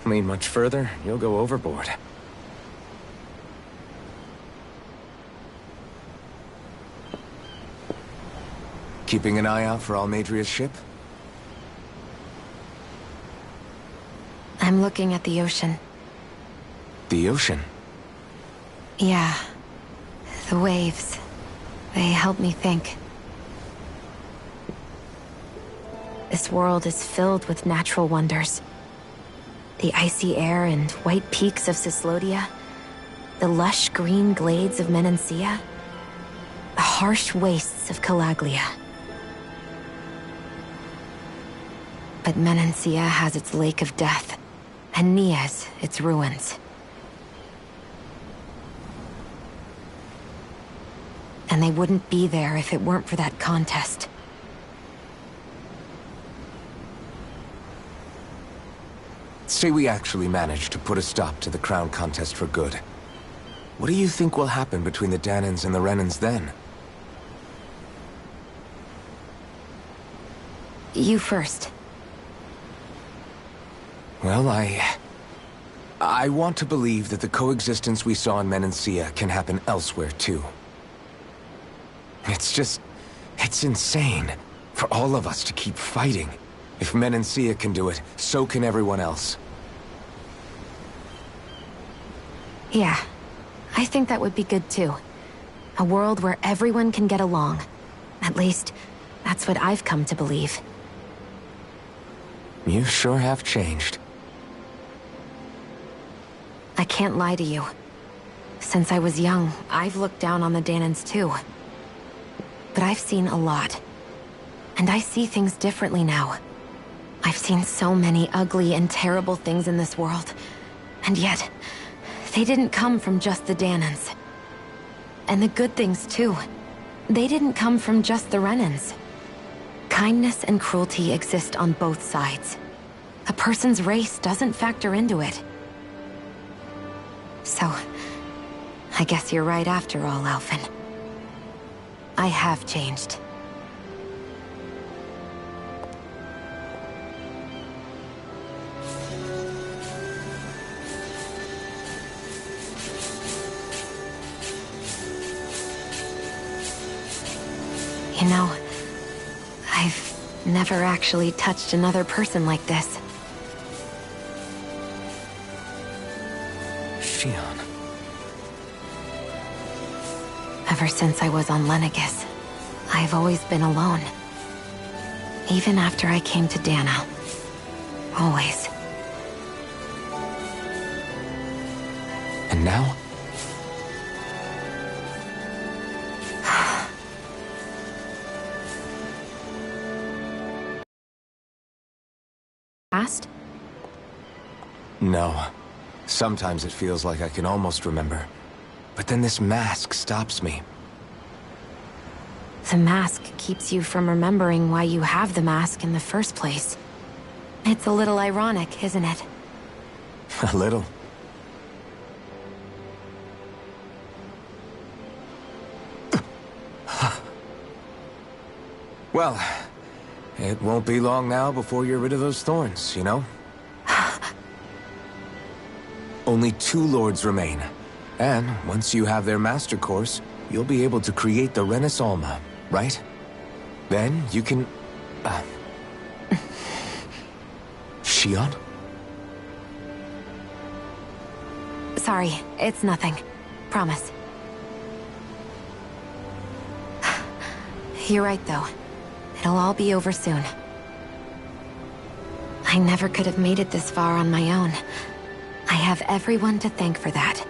Lean much further, you'll go overboard. Keeping an eye out for Almadria's ship? I'm looking at the ocean. The ocean? Yeah. The waves. They help me think. This world is filled with natural wonders. The icy air and white peaks of Cislodia. The lush green glades of Menancia. The harsh wastes of Calaglia. But Menancia has its Lake of Death, and Nias its ruins. And they wouldn't be there if it weren't for that contest. Say we actually manage to put a stop to the crown contest for good. What do you think will happen between the Danans and the Renans then? You first. Well, I want to believe that the coexistence we saw in Menancia can happen elsewhere, too. It's insane for all of us to keep fighting. If Menancia can do it, so can everyone else. Yeah, I think that would be good too. A world where everyone can get along. At least, that's what I've come to believe. You sure have changed. I can't lie to you. Since I was young, I've looked down on the Danans too. But I've seen a lot. And I see things differently now. I've seen so many ugly and terrible things in this world. And yet, they didn't come from just the Danans. And the good things too. They didn't come from just the Renans. Kindness and cruelty exist on both sides. A person's race doesn't factor into it. So, I guess you're right after all, Alphen. I have changed. You know, I've never actually touched another person like this. Shion. Ever since I was on Lenegis, I've always been alone. Even after I came to Dana. Always. And now? Past? No. Sometimes it feels like I can almost remember. But then this mask stops me. The mask keeps you from remembering why you have the mask in the first place. It's a little ironic, isn't it? A little. Well, it won't be long now before you're rid of those thorns, you know? Only 2 lords remain. And once you have their master course, you'll be able to create the Renis Alma, right? Then you can... Shion? Sorry, it's nothing. Promise. You're right, though. It'll all be over soon. I never could have made it this far on my own. I have everyone to thank for that.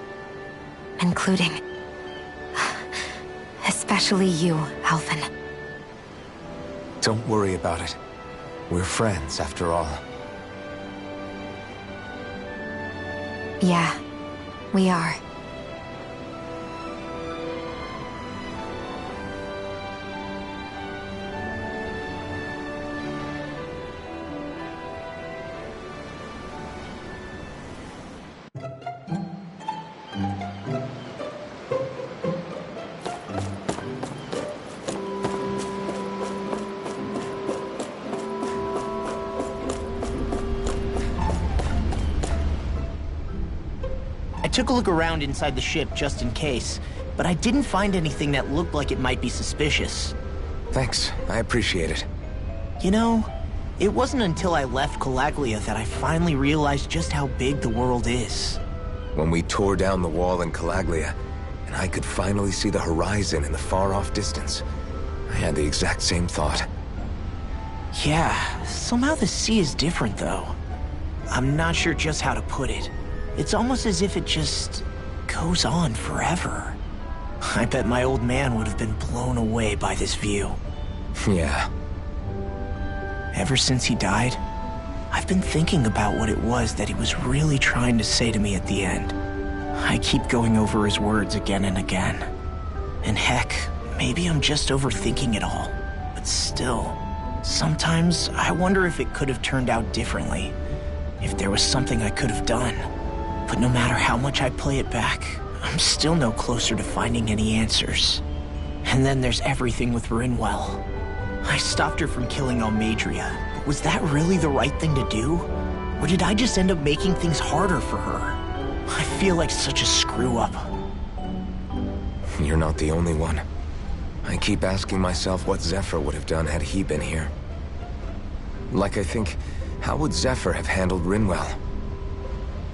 Including... especially you, Alphen. Don't worry about it. We're friends, after all. Yeah, we are. took a look around inside the ship just in case, but I didn't find anything that looked like it might be suspicious. Thanks, I appreciate it. You know, it wasn't until I left Calaglia that I finally realized just how big the world is. When we tore down the wall in Calaglia, and I could finally see the horizon in the far-off distance, I had the exact same thought. Yeah, somehow the sea is different though. I'm not sure just how to put it. It's almost as if it just goes on forever. I bet my old man would have been blown away by this view. Yeah. Ever since he died, I've been thinking about what it was that he was really trying to say to me at the end. I keep going over his words again and again. And heck, maybe I'm just overthinking it all. But still, sometimes I wonder if it could have turned out differently. If there was something I could have done. But no matter how much I play it back, I'm still no closer to finding any answers. And then there's everything with Rinwell. I stopped her from killing Almadria, but was that really the right thing to do? Or did I just end up making things harder for her? I feel like such a screw-up. You're not the only one. I keep asking myself what Zephyr would have done had he been here. Like I think, how would Zephyr have handled Rinwell?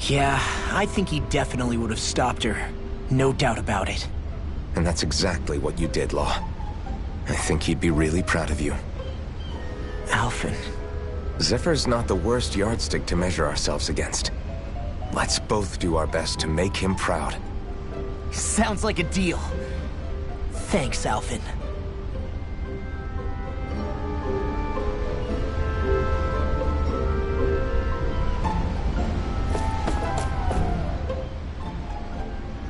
Yeah, I think he definitely would have stopped her. No doubt about it. And that's exactly what you did, Law. I think he'd be really proud of you. Alphen. Zephyr's not the worst yardstick to measure ourselves against. Let's both do our best to make him proud. Sounds like a deal. Thanks, Alphen.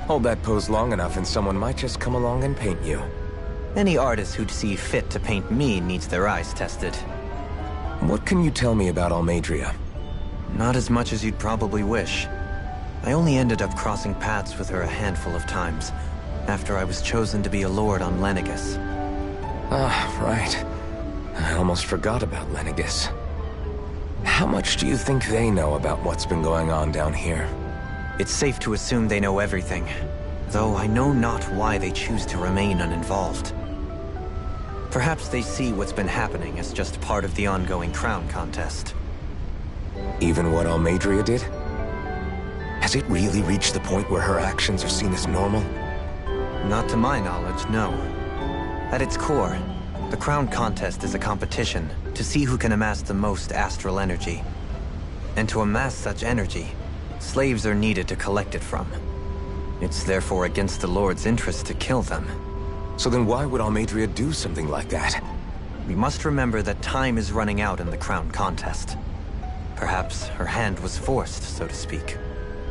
Hold that pose long enough and someone might just come along and paint you. Any artist who'd see fit to paint me needs their eyes tested. What can you tell me about Almadria? Not as much as you'd probably wish. I only ended up crossing paths with her a handful of times, after I was chosen to be a lord on Lenegus. Ah, right. I almost forgot about Lenegus. How much do you think they know about what's been going on down here? It's safe to assume they know everything, though I know not why they choose to remain uninvolved. Perhaps they see what's been happening as just part of the ongoing crown contest. Even what Almadria did? Has it really reached the point where her actions are seen as normal? Not to my knowledge, no. At its core, the crown contest is a competition to see who can amass the most astral energy. And to amass such energy, slaves are needed to collect it from. It's therefore against the Lord's interest to kill them. So then why would Almadria do something like that? We must remember that time is running out in the crown contest. Perhaps her hand was forced, so to speak.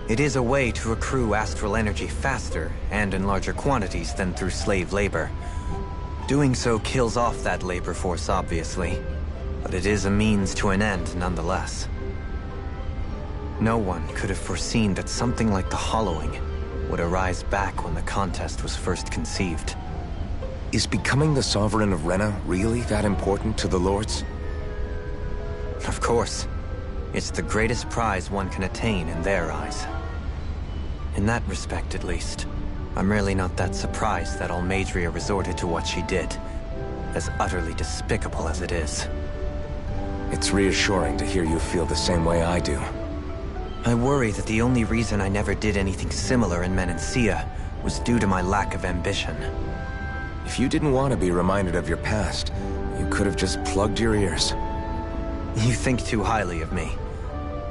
It is a way to accrue astral energy faster and in larger quantities than through slave labor. Doing so kills off that labor force, obviously, but it is a means to an end nonetheless. No one could have foreseen that something like the Hollowing would arise back when the contest was first conceived. Is becoming the Sovereign of Renna really that important to the Lords? Of course. It's the greatest prize one can attain in their eyes. In that respect, at least, I'm really not that surprised that Almadria resorted to what she did, as utterly despicable as it is. It's reassuring to hear you feel the same way I do. I worry that the only reason I never did anything similar in Menancia was due to my lack of ambition. If you didn't want to be reminded of your past, you could have just plugged your ears. You think too highly of me.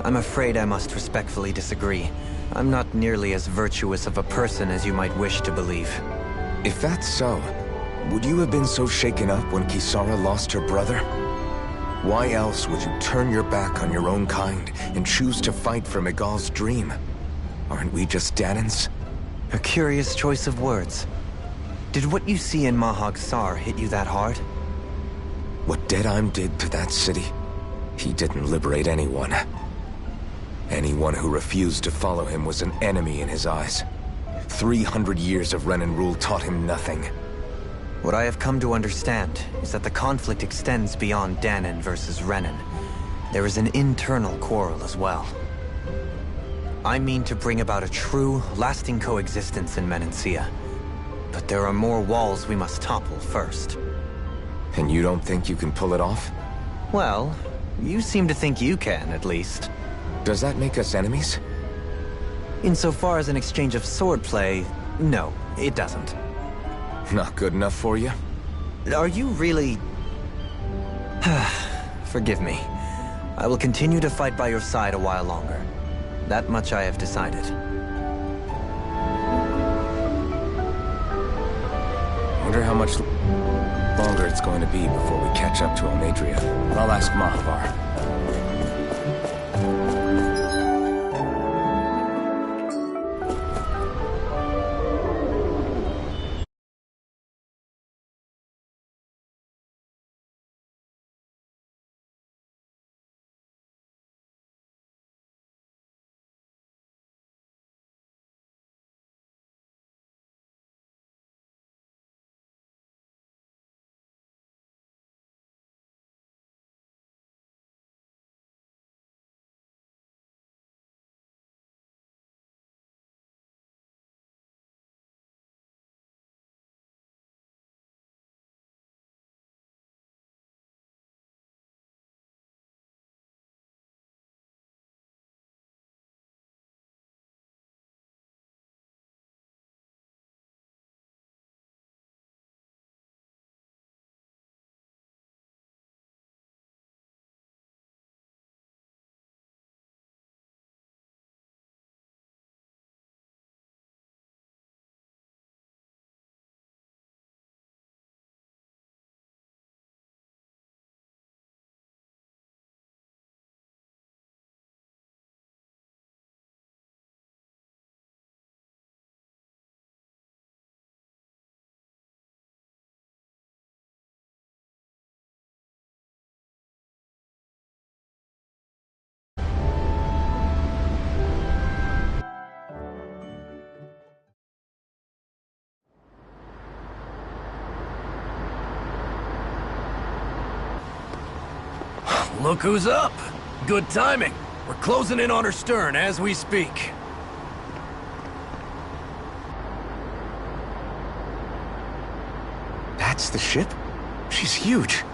I'm afraid I must respectfully disagree. I'm not nearly as virtuous of a person as you might wish to believe. If that's so, would you have been so shaken up when Kisara lost her brother? Why else would you turn your back on your own kind and choose to fight for Miguel's dream? Aren't we just Danans? A curious choice of words. Did what you see in Mahag Sar hit you that hard? What Deadheim did to that city, he didn't liberate anyone. Anyone who refused to follow him was an enemy in his eyes. 300 years of Renan rule taught him nothing. What I have come to understand is that the conflict extends beyond Danan versus Renan. There is an internal quarrel as well. I mean to bring about a true, lasting coexistence in Menancia. But there are more walls we must topple first. And you don't think you can pull it off? Well, you seem to think you can, at least. Does that make us enemies? Insofar as an exchange of swordplay, no, it doesn't. Not good enough for you? Are you really... Forgive me. I will continue to fight by your side a while longer. That much I have decided. Wonder how much longer it's going to be before we catch up to Almadria. I'll ask Mahavar. Look who's up! Good timing. We're closing in on her stern as we speak. That's the ship? She's huge.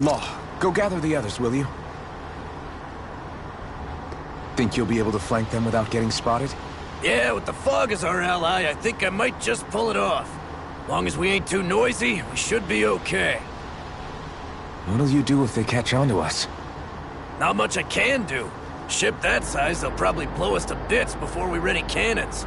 Law, go gather the others, will you? Think you'll be able to flank them without getting spotted? Yeah, with the fog as our ally, I think I might just pull it off. Long as we ain't too noisy, we should be okay. What'll you do if they catch on to us? Not much I can do. Ship that size, they'll probably blow us to bits before we ready cannons.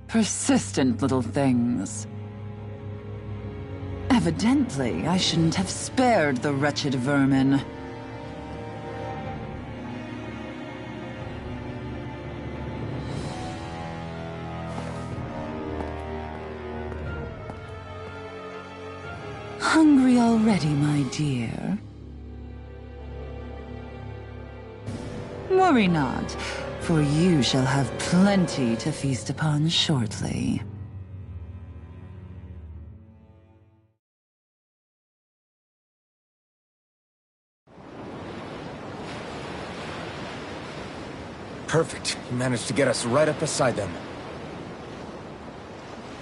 Persistent little things. Evidently, I shouldn't have spared the wretched vermin. Hungry already, my dear? Worry not, for you shall have plenty to feast upon shortly. Perfect. You managed to get us right up beside them.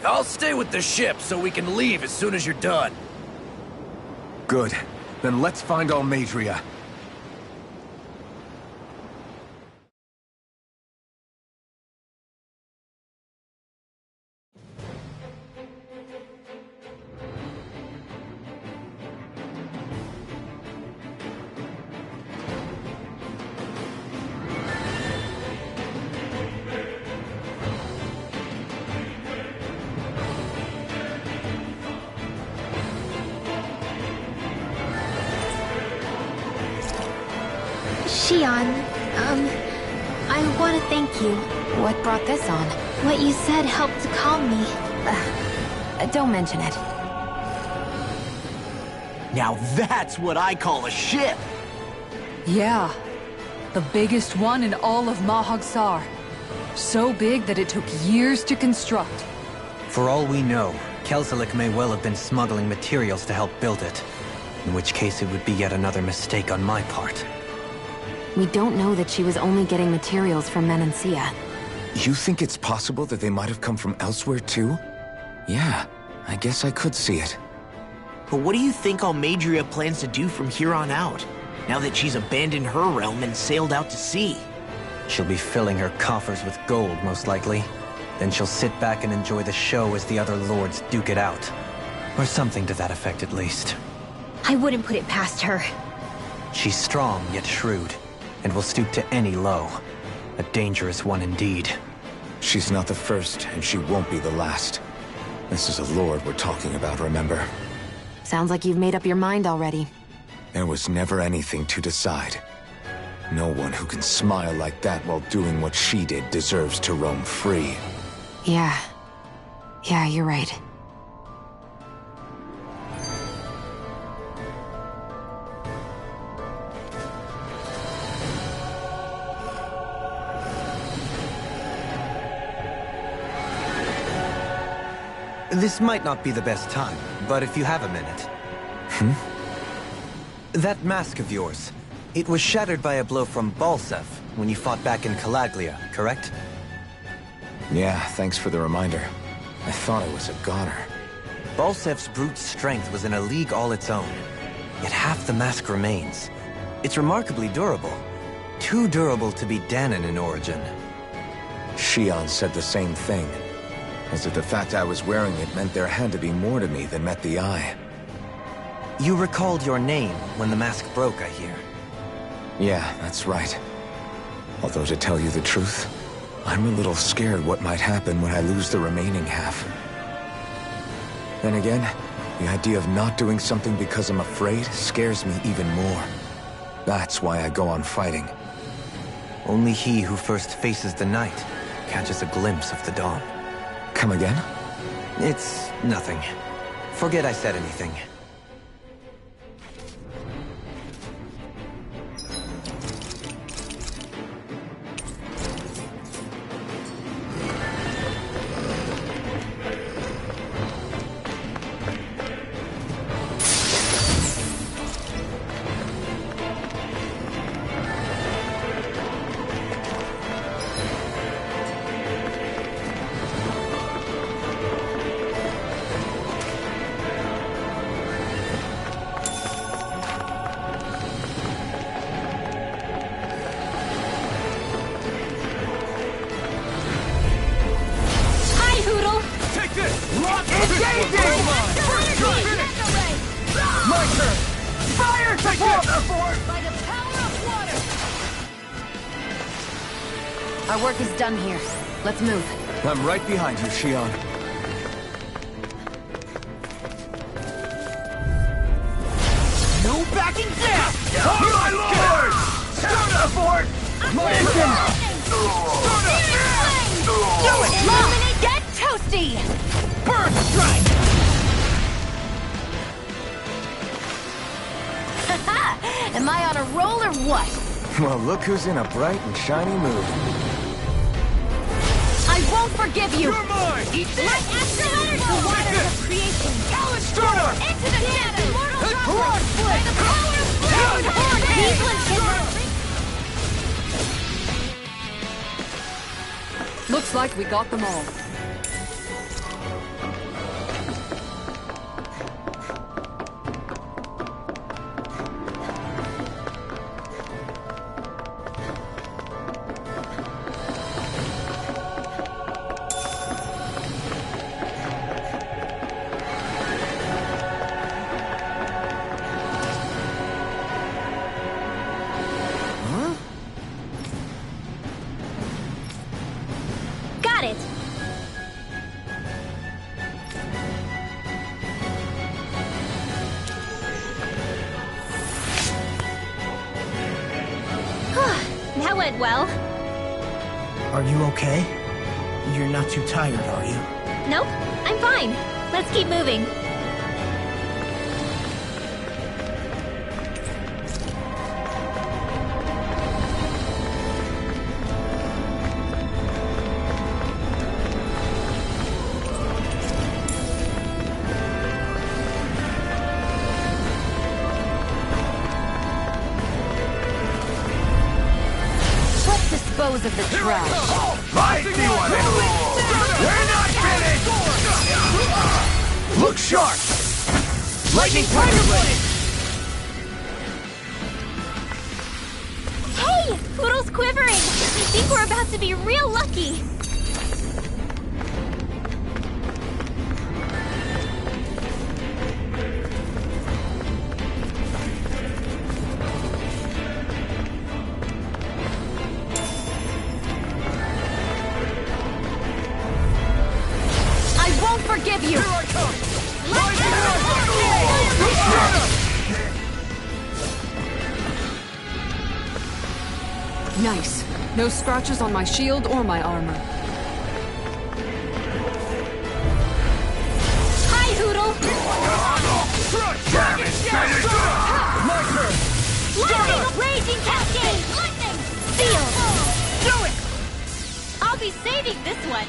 I'll stay with the ship so we can leave as soon as you're done. Good. Then let's find Almadria. Xion, I want to thank you. What brought this on? What you said helped to calm me. Don't mention it. Now that's what I call a ship! Yeah. The biggest one in all of Mahagsar. So big that it took years to construct. For all we know, Kelzelik may well have been smuggling materials to help build it. In which case it would be yet another mistake on my part. We don't know that she was only getting materials from Menancia. You think it's possible that they might have come from elsewhere too? Yeah, I guess I could see it. But what do you think Almadria plans to do from here on out, now that she's abandoned her realm and sailed out to sea? She'll be filling her coffers with gold, most likely. Then she'll sit back and enjoy the show as the other lords duke it out. Or something to that effect, at least. I wouldn't put it past her. She's strong, yet shrewd, and will stoop to any low. A dangerous one indeed. She's not the first, and she won't be the last. This is a lord we're talking about, remember? Sounds like you've made up your mind already. There was never anything to decide. No one who can smile like that while doing what she did deserves to roam free. Yeah. Yeah, you're right. This might not be the best time, but if you have a minute. That mask of yours, it was shattered by a blow from Balsev when you fought back in Calaglia, correct? Yeah, thanks for the reminder. I thought it was a goner. Balsev's brute strength was in a league all its own, yet half the mask remains. It's remarkably durable. Too durable to be Danon in origin. Xion said the same thing. As if the fact I was wearing it meant there had to be more to me than met the eye. You recalled your name when the mask broke, I hear. Yeah, that's right. Although to tell you the truth, I'm a little scared what might happen when I lose the remaining half. Then again, the idea of not doing something because I'm afraid scares me even more. That's why I go on fighting. Only he who first faces the night catches a glimpse of the dawn. Come again? It's nothing. Forget I said anything. Our work is done here. Let's move. I'm right behind you, Shion. No backing down! Oh my lord! Start up for it! Do it! Illuminate! Get toasty! Burn strike! Am I on a roll or what? Well, look who's in a bright and shiny mood. I won't forgive you! You're mine! Eat this! My astral energy! The waters of creation! Start! Into the depths! Immortal droplet! By the power of flame! These ones Looks like we got them all. Got it! That went well. Are you okay? You're not too tired, are you? Nope, I'm fine. Let's keep moving. Dispose of the trash. I see what it is! We're not finished! Look sharp! Lightning Tiger Blade! Hey! Poodle's quivering! I think we're about to be real lucky! Forgive you! Here I come! Nice. No scratches on my shield or my armor. Hi, Hoodle! My turn! Lightning! Raging Cascade! Lightning! Steel! Do it! I'll be saving this one!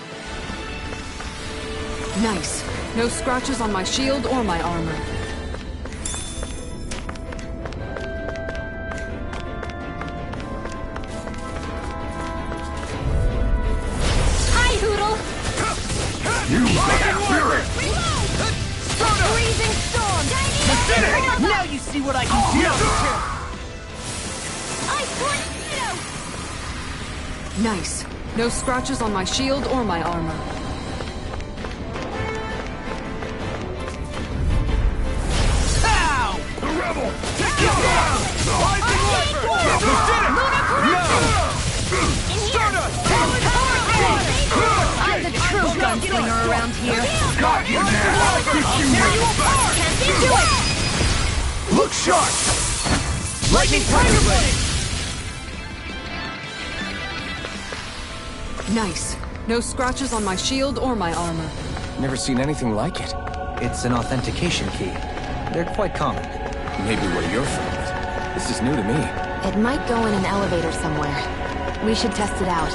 Nice. No scratches on my shield or my armor. Hi, Hoodle! You can feel it! Freezing storm! Now you see what I can do! Ice Tornado! Nice. No scratches on my shield or my armor. I'm the true gunslinger around here. Got you now! Tear you apart! Do it! Look sharp! Lightning Tiger Blade! Nice. No scratches on my shield or my armor. Never seen anything like it. It's an authentication key. They're quite common. Maybe where you're from, but this is new to me. It might go in an elevator somewhere. We should test it out.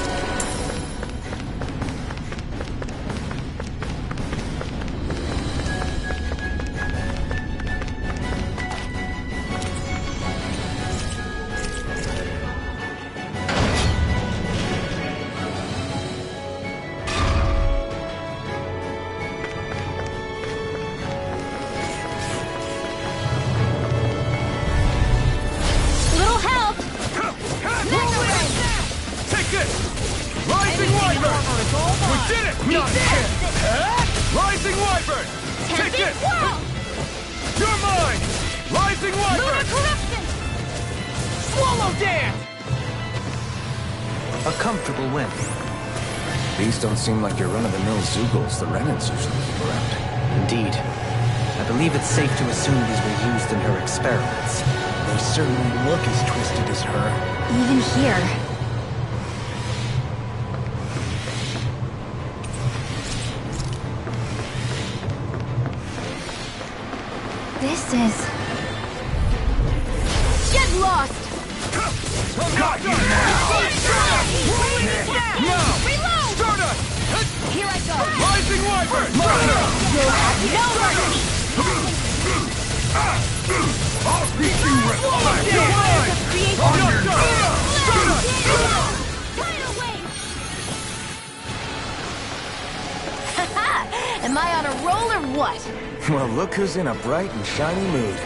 Little help! Take this! Rising Wyvern! We did it! Not again! Rising Wyvern! Take this! You're mine! Rising Wyvern! Swallow dance! A comfortable win. These don't seem like your run-of-the-mill Zeugles the Renans usually keep around. Indeed. I believe it's safe to assume these were used in her experiments. They certainly look as twisted as her. Even here. This is... Get lost! Got you now! Now! Reload! Stardust! Here I go! Rising Wyvern! You'll have no mercy! I'll beat you with flash! You're mine! Stardust! Am I on a roll or what? Well, look who's in a bright and shiny mood.